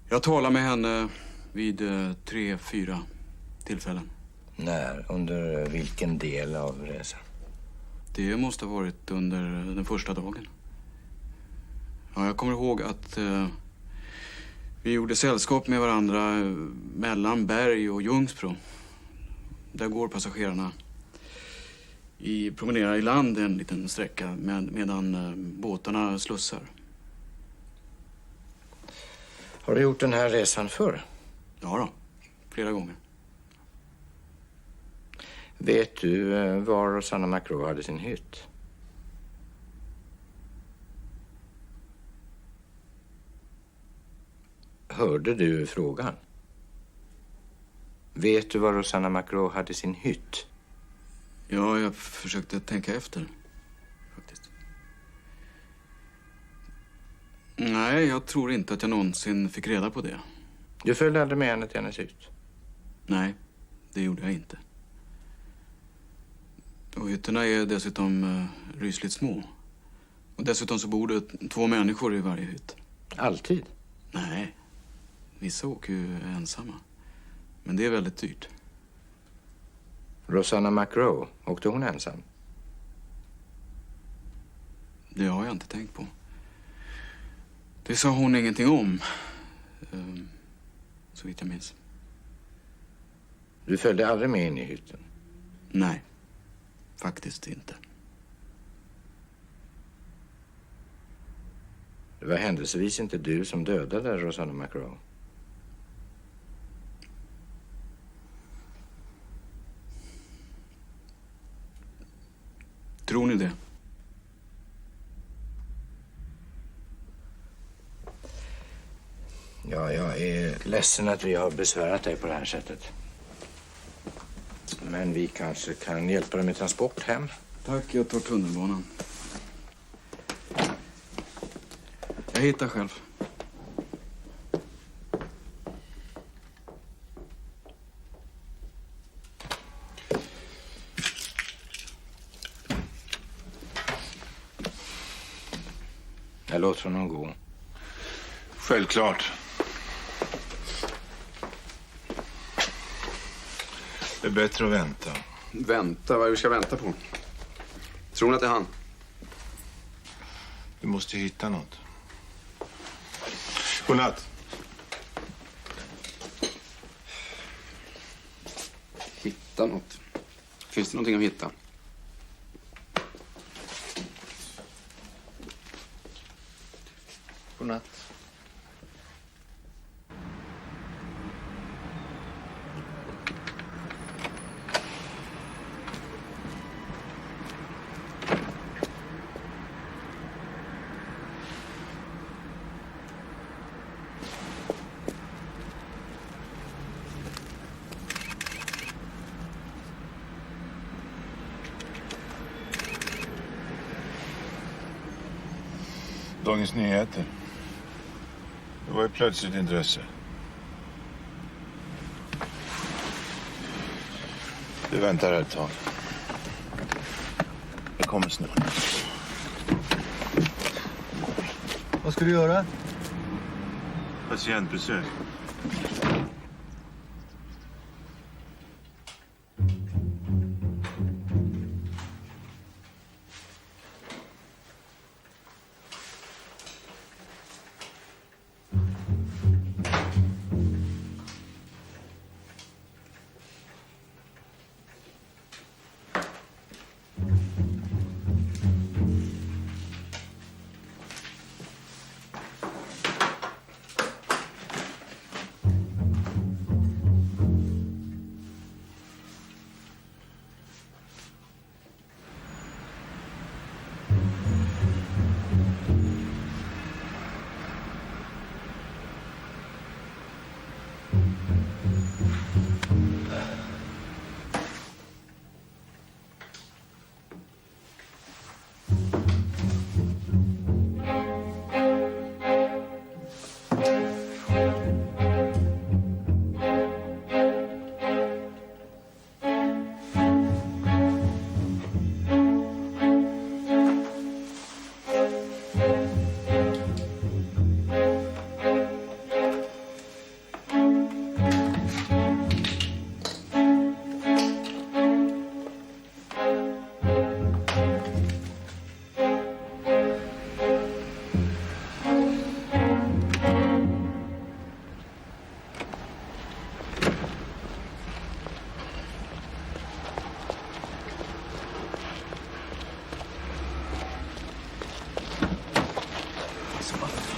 Jag talade med henne vid 3-4 tillfällen. När? Under vilken del av resan? Det måste ha varit under den första dagen. Ja, jag kommer ihåg att vi gjorde sällskap med varandra mellan Berg och Ljungsbro. Där går passagerarna promenerar i land en liten sträcka medan båtarna slussar. Har du gjort den här resan förr? Ja då, flera gånger. Vet du var Rosanna McGraw hade sin hytt? Hörde du frågan? Vet du var Rosanna McGraw hade sin hytt? Ja, jag försökte tänka efter, faktiskt. Nej, jag tror inte att jag någonsin fick reda på det. Du följde aldrig med henne till hennes hytt? Nej, det gjorde jag inte. Och hytterna är dessutom rysligt små. Och dessutom så bor det 2 människor i varje hytt. Alltid? Nej, vissa åker ju ensamma. Men det är väldigt dyrt. Rosanna McGraw, åkte hon ensam? Det har jag inte tänkt på. Det sa hon ingenting om. Så vitt jag minns. Du följde aldrig med in i hytten? Nej, faktiskt inte. Det var händelsevis inte du som dödade Rosanna McGraw? Tror ni det? Ja, jag är ledsen att vi har besvärat dig på det här sättet. Men vi kanske kan hjälpa dig med transport hem. Tack, jag tar tunnelbanan. Jag hittar själv. Jag låter honom gå. Självklart. Det är bättre att vänta. Vänta? Vad är det vi ska vänta på? Tror ni att det är han? Vi måste hitta något. Godnatt. Hitta något? Finns det någonting att hitta? Godnatt. Dagens Nyheter. Det var ju plötsligt intresse. Vi väntar ett tag. Jag kommer snart. Vad ska du göra? Patientbesök.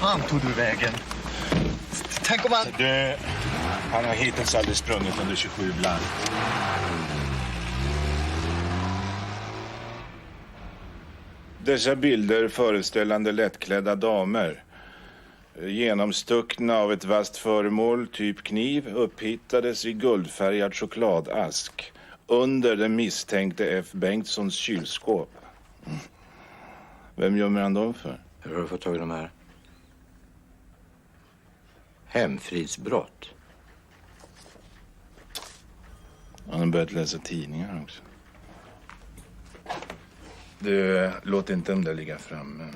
Fan tog du vägen? Tänk om han... Han har hittills aldrig sprungit under 27 blank. Dessa bilder föreställande lättklädda damer, genomstuckna av ett vasst föremål, typ kniv, upphittades i guldfärgad chokladask under den misstänkte F. Bengtssons kylskåp. Vem gömmer han dem för? Hur har du fått tag i de här? Hemfridsbrott. Han har börjat läsa tidningar också. Du, låt inte dem där ligga framme.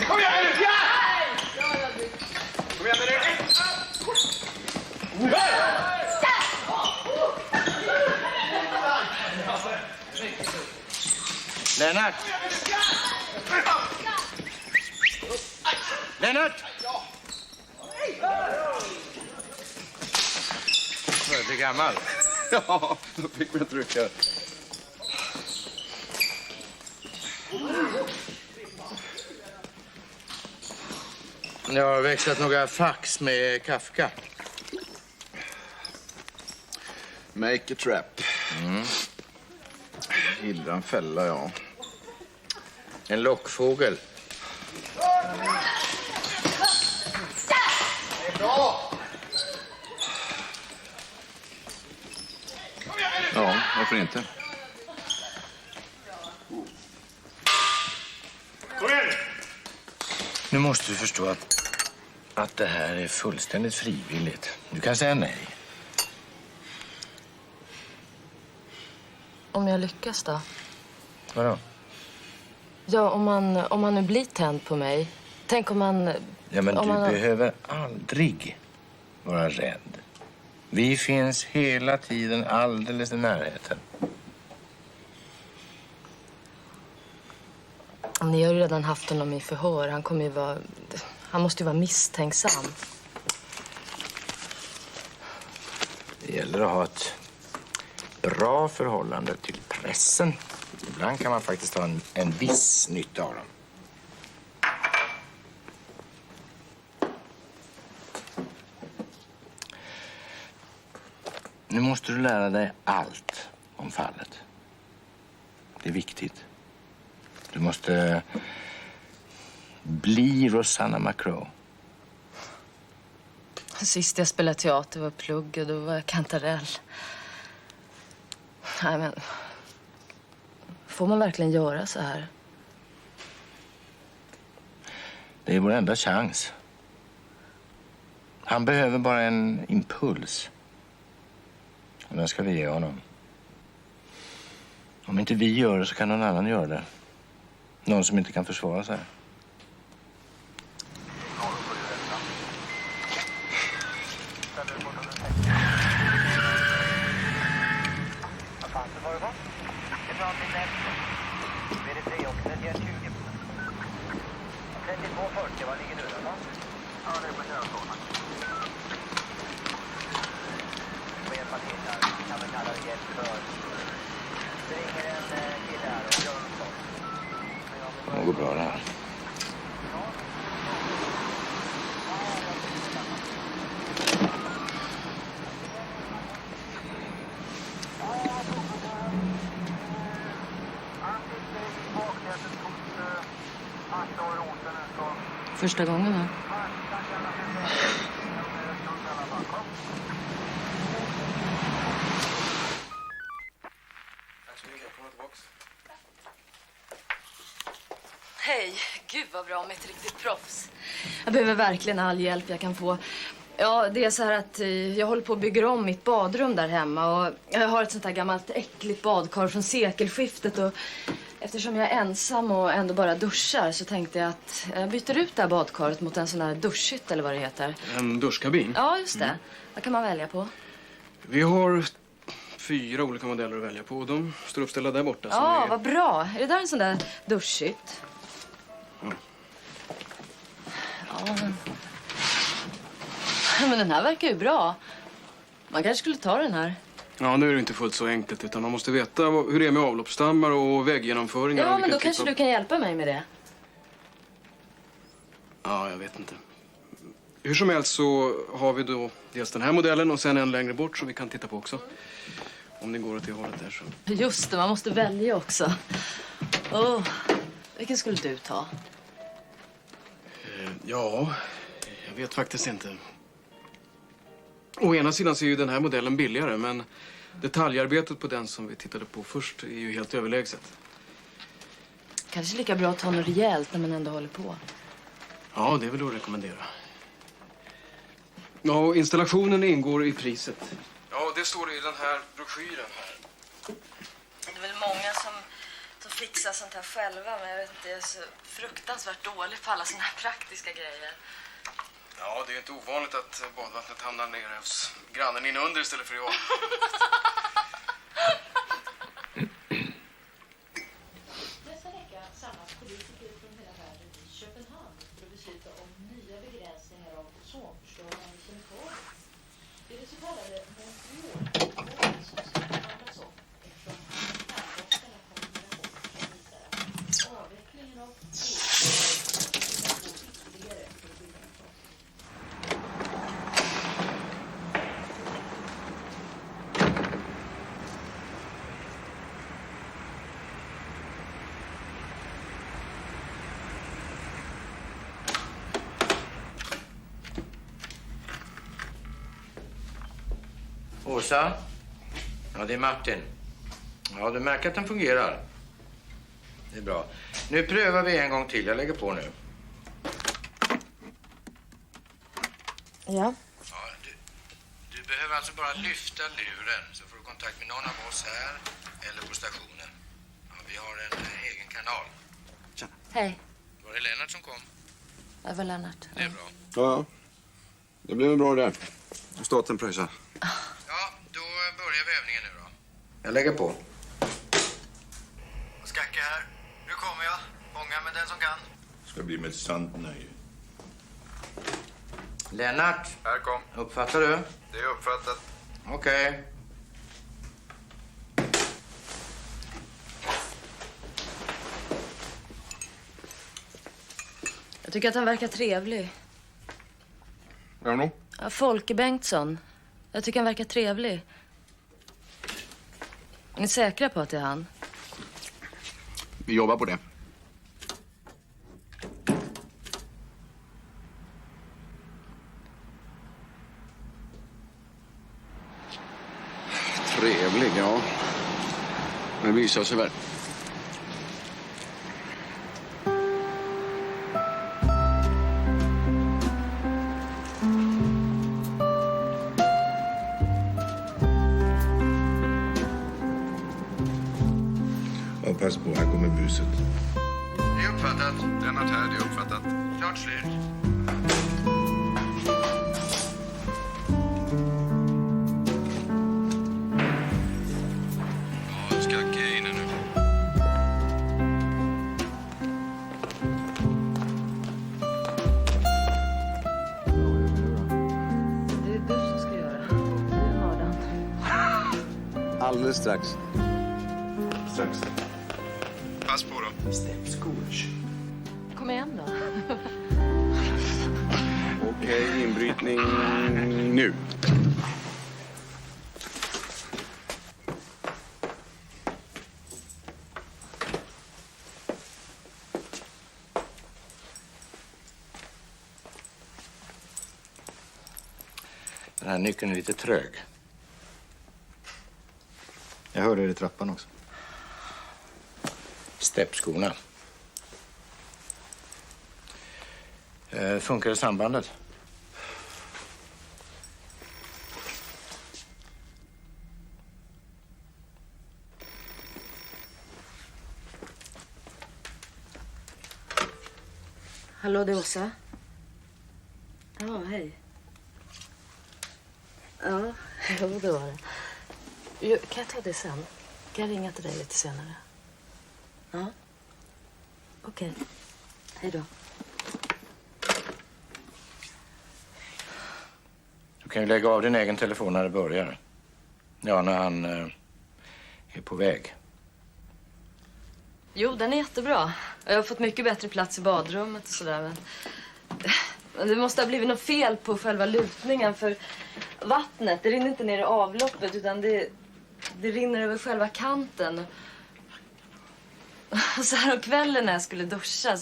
Kom igen nu! Kom igen med det! Lennart! Lennart! Du blir gammal. Ja, då fick vi trycka. Jag har växlat några fax med Kafka. Make a trap. Gillar en fälla, ja. En lockfågel. Ja, varför inte? Nu måste du förstå att det här är fullständigt frivilligt. Du kan säga nej. Om jag lyckas då? Vadå? Ja, om man nu blir tänd på mig. Tänk om man... Ja, men om du man... behöver aldrig vara rädd. Vi finns hela tiden alldeles i närheten. Ni har ju redan haft honom i förhör. Han måste ju vara misstänksam. Det gäller att ha ett bra förhållande till pressen. Ibland kan man faktiskt ha en viss nytta av dem. Nu måste du lära dig allt om fallet. Det är viktigt. Du måste bli Rosanna McCrow. Sist jag spelade teater var plugg och då var jag kantarell. Nej, men... Får man verkligen göra så här? Det är vår enda chans. Han behöver bara en impuls. Och den ska vi ge honom. Om inte vi gör det så kan någon annan göra det. Någon som inte kan försvara sig. Det går bra det här. Första gången, va? Hej, gud vad bra med ett riktigt proffs. Jag behöver verkligen all hjälp jag kan få. Ja, det är så här att jag håller på att bygga om mitt badrum där hemma. Och jag har ett sånt här gammalt äckligt badkar från sekelskiftet. Och eftersom jag är ensam och ändå bara duschar så tänkte jag att jag byter ut det här badkaret mot en sån här duschhytt eller vad det heter. En duschkabin? Ja, just det. Vad kan man välja på? Vi har 4 olika modeller att välja på. De står uppställda där borta. Ja, vad bra. Är det där en sån där duschhytt? Ja. Ja, men den här verkar ju bra. Man kanske skulle ta den här. Ja, nu är det inte fullt så enkelt utan man måste veta hur det är med avloppsstammar och väggenomföringar. Ja, men då kanske du kan hjälpa mig med det. Ja, jag vet inte. Hur som helst så har vi då dels den här modellen och sen en längre bort som vi kan titta på också. Om det går åt det hållet där så. Just det, man måste välja också. Vilken skulle du ta? Ja, jag vet faktiskt inte. Å ena sidan så är ju den här modellen billigare, men detaljarbetet på den som vi tittade på först är ju helt överlägset. Kanske lika bra att ta något rejält när man ändå håller på. Ja, det är väl att rekommendera. Ja, och installationen ingår i priset. Ja, det står i den här broschyren här. Det är väl många som fixar sånt här själva, men jag vet inte, jag är så fruktansvärt dålig på alla såna här praktiska grejer. Ja, det är inte ovanligt att badvattnet hamnar nere hos grannen inunder istället för i av. Nästa vecka samlas politiker från hela världen i Köpenhamn för att besluta om nya begränsningar av ozonförstörande kemikalier. Det är det så kallade Montreal-målet som ska förhandlas om eftersom kärnforskarna kommer med rapporter som visar att avvecklingen av koldioxid går ytterligare för att skydda oss. Åsa? Ja, det är Martin. Ja, du märker att den fungerar. Det är bra. Nu prövar vi en gång till. Jag lägger på nu. Ja. Du behöver alltså bara lyfta luren så får du kontakt med någon av oss här eller på stationen. Ja, vi har en egen kanal. Hej. Var det Lennart som kom? Det var Lennart. Det är bra. Ja, det blev bra det. Staten pröjsar. Ja, då börjar vi övningen nu då. Jag lägger på. Skacke här. Nu kommer jag. Många med den som kan. Ska bli med ett sant nöje. Lennart. Här kom. Uppfattar du? Det är uppfattat. Okej. Jag tycker att han verkar trevlig. Ja, no. Ja, Folke Bengtsson. Jag tycker han verkar trevlig. Är ni säkra på att det är han? Vi jobbar på det. Trevlig, ja. Men visar sig väl. Och pass på, här kommer buset. Det är uppfattat. Lennart här, det är uppfattat. Klart slut. Ja, Skacke är inne nu. Det är du som ska göra. Du är mördaren. Alldeles strax. Strax. Pass på då. Kom igen då. Okej, inbrytning nu. Den här nyckeln är lite trög. Jag hörde det i trappan också. Steppskorna. Funkar sambandet? Hallå, det är Åsa. Ja, hej. Ja, jo, det var det. Jo, kan jag ta det sen? Kan jag ringa till dig lite senare? Ja. Okej. Hej då. Du kan ju lägga av din egen telefon när det börjar. Ja, när han är på väg. Jo, den är jättebra. Jag har fått mycket bättre plats i badrummet och sådär. Men det måste ha blivit något fel på själva lutningen, för vattnet, det rinner inte ner i avloppet utan det rinner över själva kanten. Och så här om kvällen när jag skulle duscha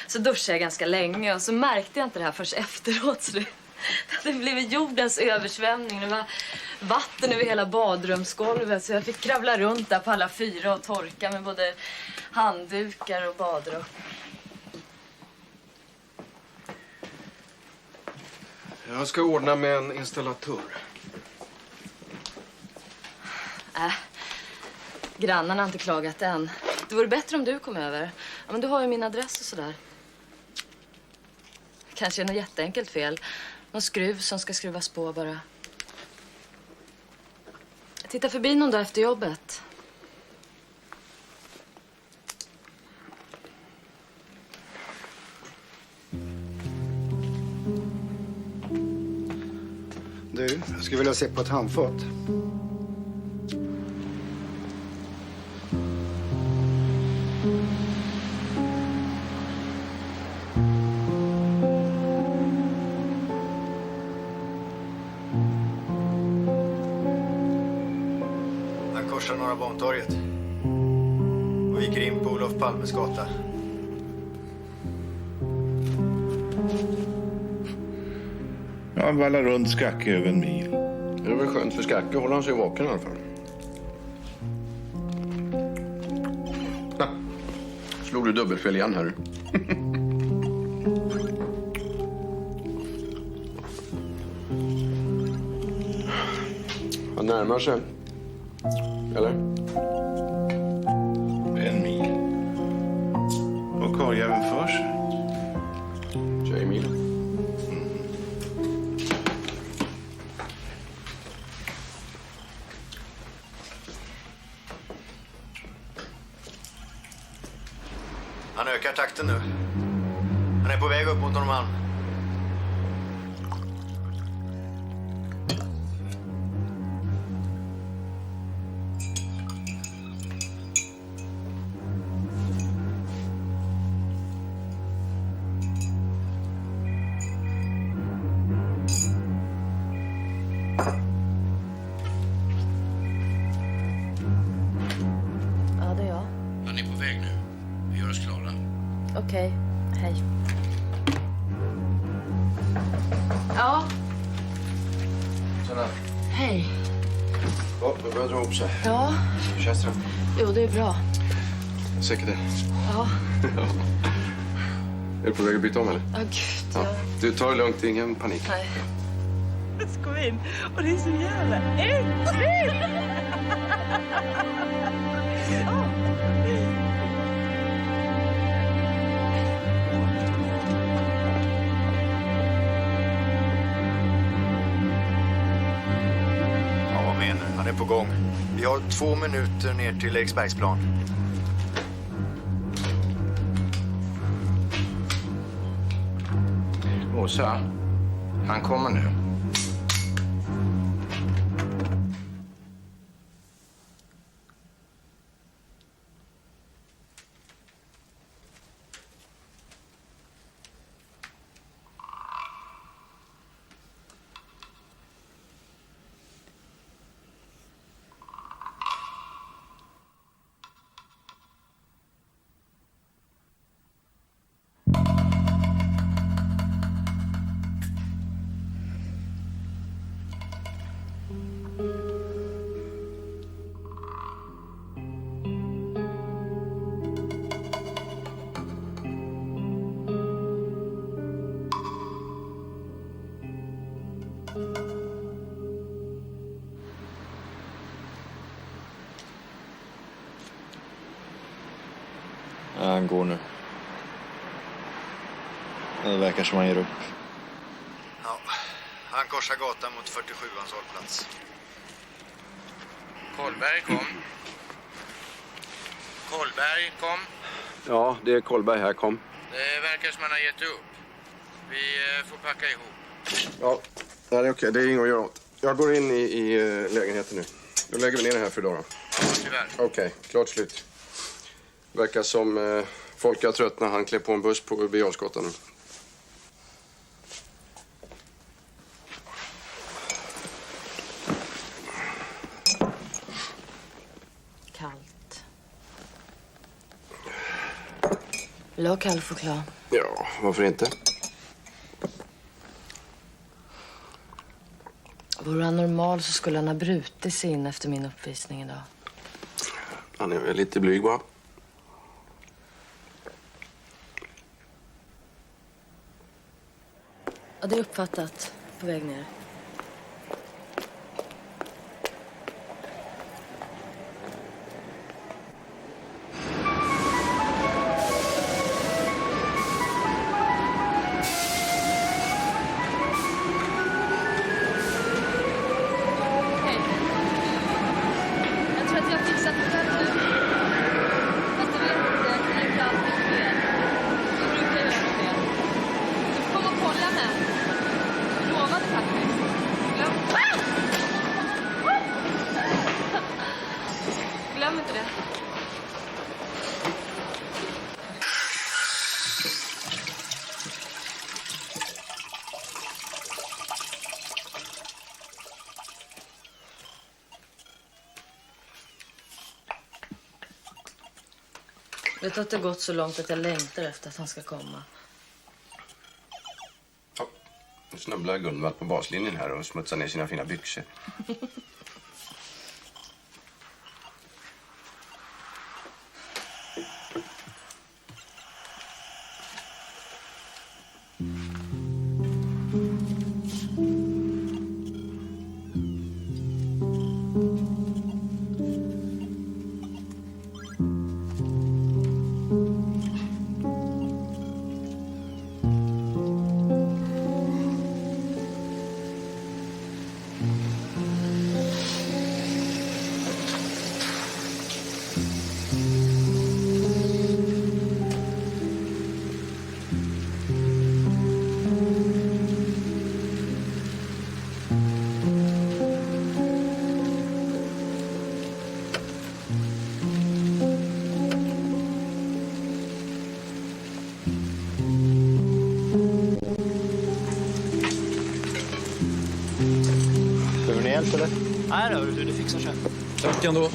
så duschade jag ganska länge och så märkte jag inte det här först efteråt. Så det hade blivit jordens översvämning. Det var vatten över hela badrumsgolvet så jag fick kravla runt där på alla fyra och torka med både handdukar och badrock. Jag ska ordna med en installatör. Grannarna har inte klagat än. Det vore bättre om du kom över. Ja, men du har ju min adress och sådär. Kanske är något jätteenkelt fel. Någon skruv som ska skruvas på bara. Titta förbi någon dag efter jobbet. Du, jag skulle vilja se på ett handfat. Han korsar Norra Bantorget och gick in på Olof Palmes gata. Ja, vallar runt Skacke över en mil. Det är väl skönt för Skacke, håller han sig vaken i alla fall. Slog du dubbelfel igen här? Han närmar sig. Eller? En mil. Och karljäveln för sig. Tjejmil. Han ökar takten nu. Han är på väg upp mot Norrmalm. Ja, det är jag. Han är på väg nu. Vi gör oss klara. Okej, hej. Ja, Tjena. hej. Ja, det börjar dra ihop sig. Ja, Hur känns det? jo det är bra. Säkert det. Ja, Är du på väg att byta om eller? ja gud. Ja. Du, ta det lugnt, ingen panik. Nej. Så kom in och det är så jävla äckligt! på gång. Vi har 2 minuter ner till Eriksbergsplan. Åsa, han kommer nu. Ja, han går nu. Det verkar som han ger upp. Ja, han korsar gatan mot 47ans hållplats. Kolberg kom. Kolberg kom. Ja, det är Kolberg här, kom. Det verkar som han har gett upp. Vi får packa ihop. Ja, det är okej. Det är inget att göra åt. Jag går in i lägenheten nu. Då lägger vi ner det här för idag då. Ja, tyvärr. Okej, klart slut. Verkar som folk har tröttnat. Han klev på en buss på Birger Jarlsgatan nu. Kallt. Vill du ha kall choklad? Ja, varför inte? Vore han normal så skulle han ha brutit sig in efter min uppvisning idag. Han är väl lite blyg, va? Ja, det är uppfattat. På väg ner. Jag tror att jag har fixat det där nu. Fast du vet inte, det är inte alltid fel. Jag brukar göra det. Du får komma och kolla med. Jag lovade faktiskt. Glöm inte det. Vet du att det har gått så långt att jag längtar efter att han ska komma? Nu snubblar Gunvald på baslinjen här och smutsar ner sina fina byxor. Behöver ni hjälp eller? Nej då, du fixar själv. Tack ändå.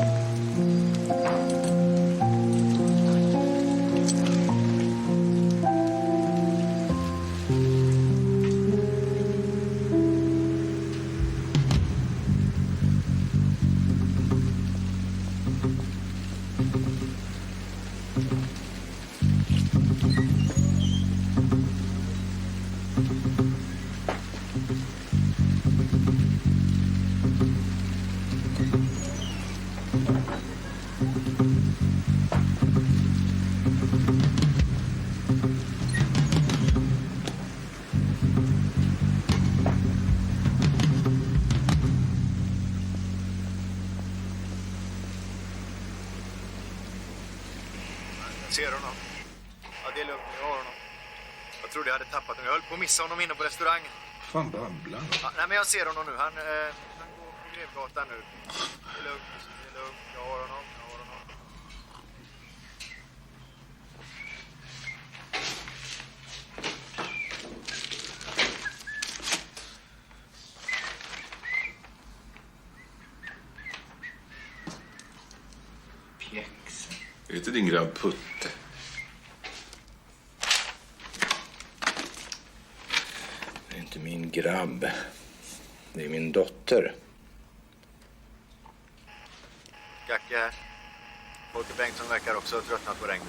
Ser du honom? Ja, det är lugnt. Jag har honom. Jag trodde jag hade tappat honom. Jag höll på att missa honom inne på restaurangen. Fan babblar. Ja, nej, men jag ser honom nu. Han går på Grevgatan nu. Det är lugnt. Det är lugnt. Jag har honom. Jag har honom. Pjäx. Är inte din grabb Putte? Det är inte min grabb. Det är min dotter. Gacke här. Folke Bengtsson verkar också ha tröttnat på regnet.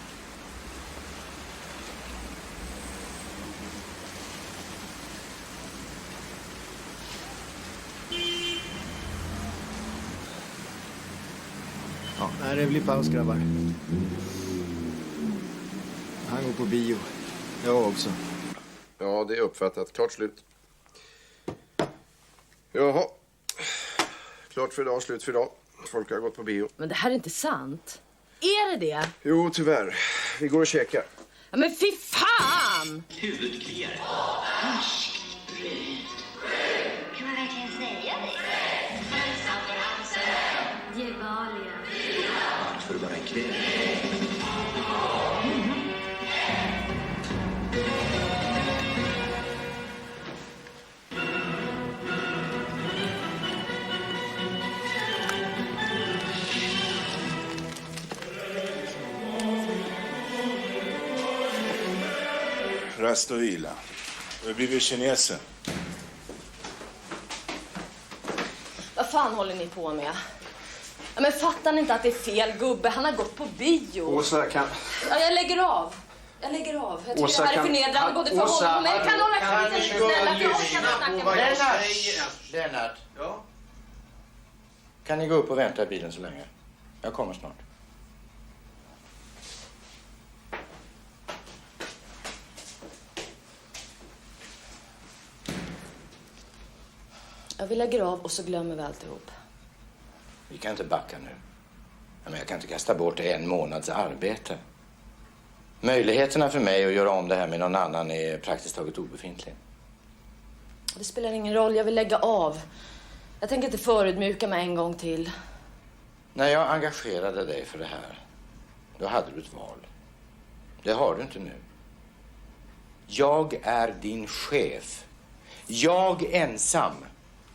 Ja, här är väl paus, grabbar. Han går på bio. Jag också. Ja, det är uppfattat. Klart slut. Jaha. Klart för idag, slut för idag. Folk har gått på bio. Men det här är inte sant. Är det det? Jo, tyvärr. Vi går och käkar. Ja, men fy fan! Huvudkliar. Kan man verkligen säga det? Gevalia. För bara en kväll. Rast och vila. Du har blivit kinesen. Vad fan håller ni på med? Ja, men fattar ni inte att det är fel gubbe? Han har gått på bio. Åsa kan... Ja, jag lägger av. Jag tycker Åsa, det här är kan- förnedrande både för Åsa, honom och mig. Kan hålla kan käften, du snälla, för jag orkar lyssna inte på snacka vad med jag dig. säger? Lennart. Ja? Kan ni gå upp och vänta i bilen så länge? Jag kommer snart. Ja, vi lägger av och så glömmer vi alltihop. Vi kan inte backa nu. Men jag kan inte kasta bort en månads arbete. Möjligheterna för mig att göra om det här med någon annan är praktiskt taget obefintlig. Det spelar ingen roll, jag vill lägga av. Jag tänker inte förödmjuka mig en gång till. När jag engagerade dig för det här, då hade du ett val. Det har du inte nu. Jag är din chef. Jag ensam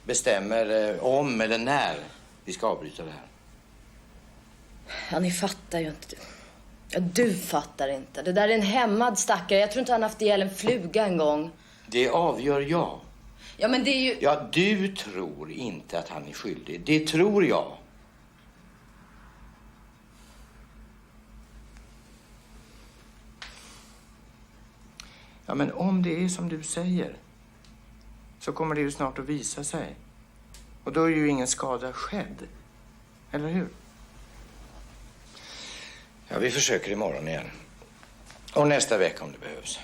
bestämmer om eller när vi ska avbryta det här. Ja, ni fattar ju inte. Ja, du fattar inte. Det där är en hämmad stackare. Jag tror inte han haft ihjäl en fluga en gång. Det avgör jag. Ja, men det är ju... Ja, du tror inte att han är skyldig. Det tror jag. Ja, men om det är som du säger så kommer det ju snart att visa sig. Och då är ju ingen skada skedd. Eller hur? Ja, vi försöker imorgon igen. Och nästa vecka om det behövs.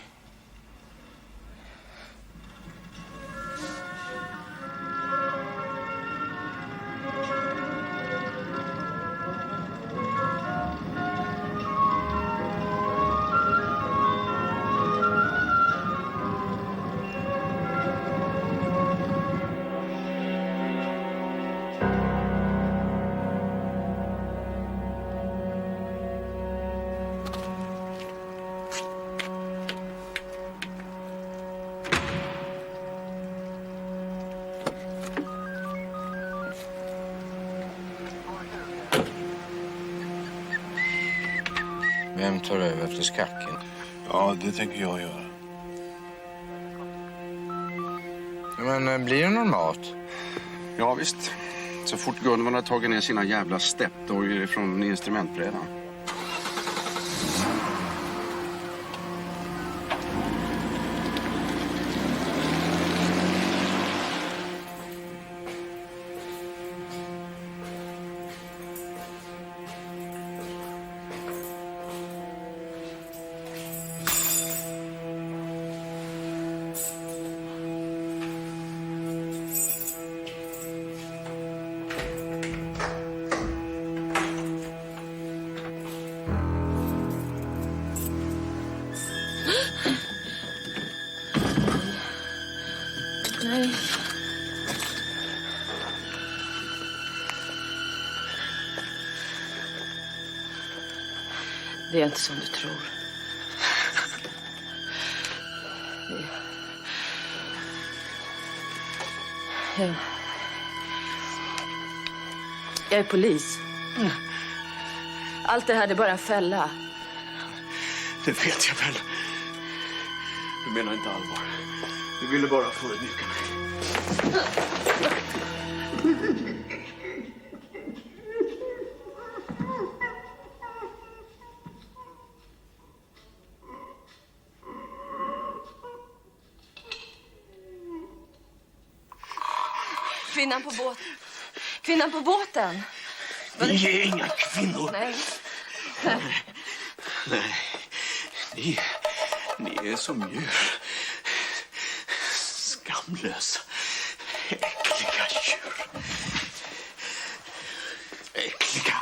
Vem tar över efter skacken? Ja, det tänker jag göra. Men blir det någon mat? Ja, visst. Så fort Gunvor har tagit ner sina jävla steppdojor från instrumentbrädan. Det är inte som du tror. Jag är polis. Allt det här är bara en fälla. Det vet jag väl. Du menar inte allvar. Du ville bara förödmjuka mig. Kvinnan på båten. Kvinnan på båten. Ni är inga kvinnor. Nej. Nej. Ni är som djur. Skamlösa. Äckliga djur. Äckliga.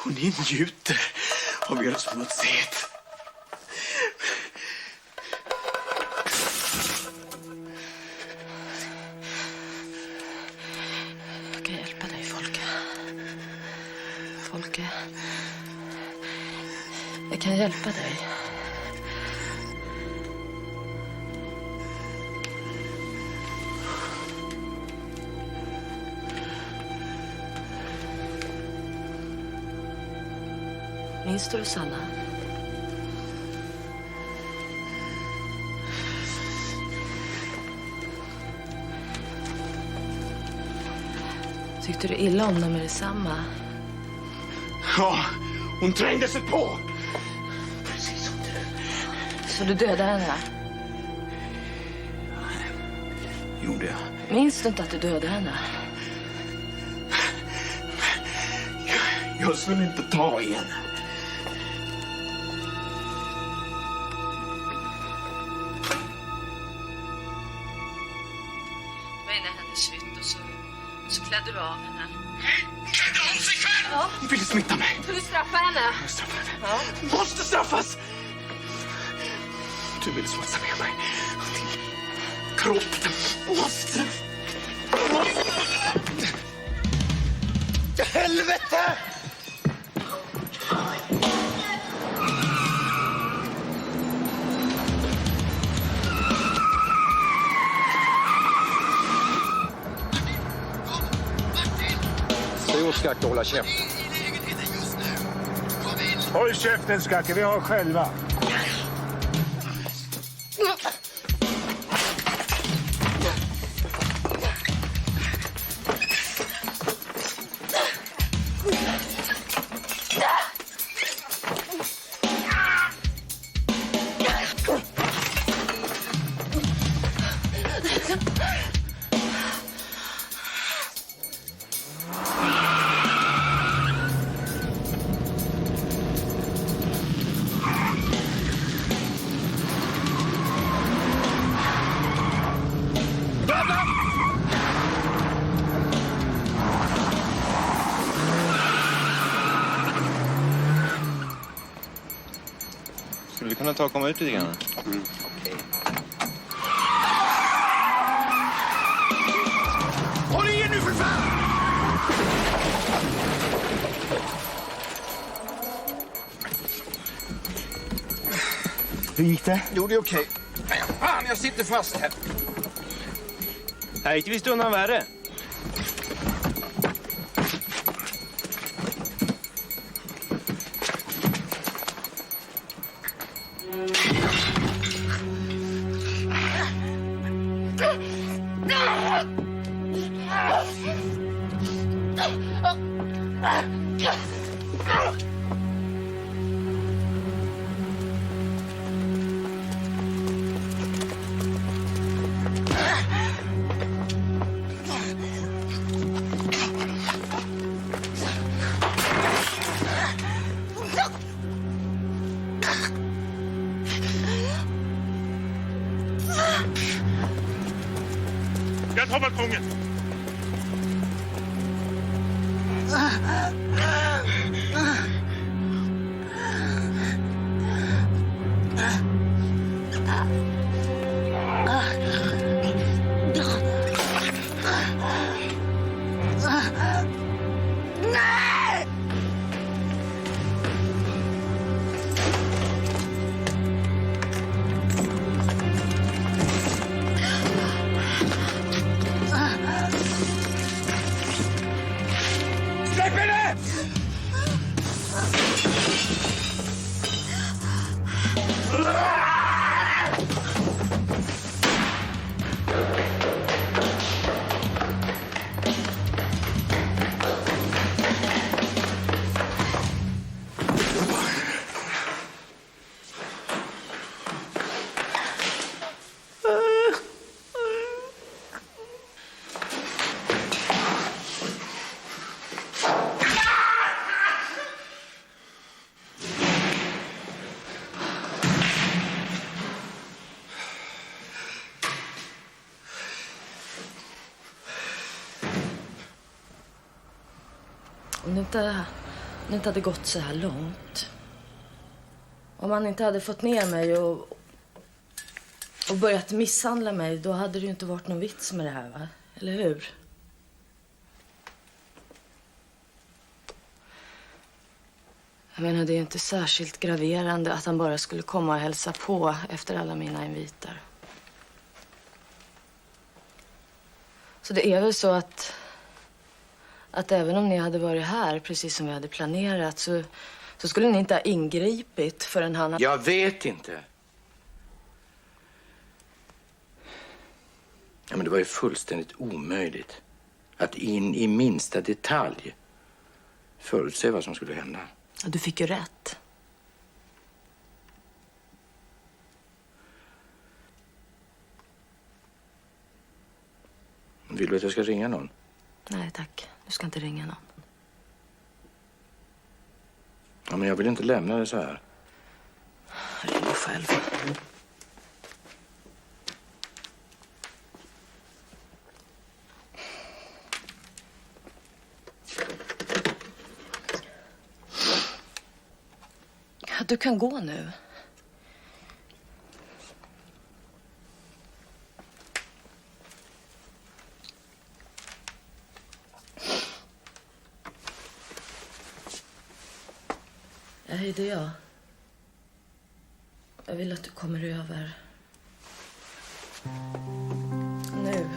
Och ni njuter av er smutsighet. Jag kan hjälpa dig, Folke. Folke. Jag kan hjälpa dig. Minns du Rosanna? Tyckte du illa om dem med detsamma? Ja, hon trängde sig på. Precis som du. Så du dödade henne? Gjorde jag? Minns du inte att du dödade henne? Jag skulle inte ta i henne. Du var inne i hennes hytt och så klädde du av henne. Hon klädde av sig själv! Ja. Hon ville smitta mig. Så du straffade henne? Jag straffade henne. Ja. Hon måste straffas! Du vill smutsa med mig. Din kropp måste... Helvete! Säg åt Skacke att hålla käften. Håll käften, Skacke. Vi har själva. Skulle vi kunna ta och komma ut lite grann? Okej. Håll i er nu för fan! Hur gick det? Jo, det är okej. Fan, jag sitter fast här. Här gick det visst undan värre. Jag tar balkongen. Om det inte hade gått så här långt. Om han inte hade fått ner mig och börjat misshandla mig, då hade det ju inte varit någon vits med det här, va? Eller hur? Jag menar, det är ju inte särskilt graverande att han bara skulle komma och hälsa på efter alla mina inviter. Så det är väl så att även om ni hade varit här, precis som vi hade planerat, så skulle ni inte ha ingripit förrän han... Jag vet inte. Ja, men det var ju fullständigt omöjligt att in i minsta detalj förutse vad som skulle hända. Du fick ju rätt. Vill du att jag ska ringa någon? Nej, tack. Du ska inte ringa någon. Ja, men jag vill inte lämna det så här. Ring själv. Ja, du kan gå nu. Hej, det är jag. Jag vill att du kommer över. Nu.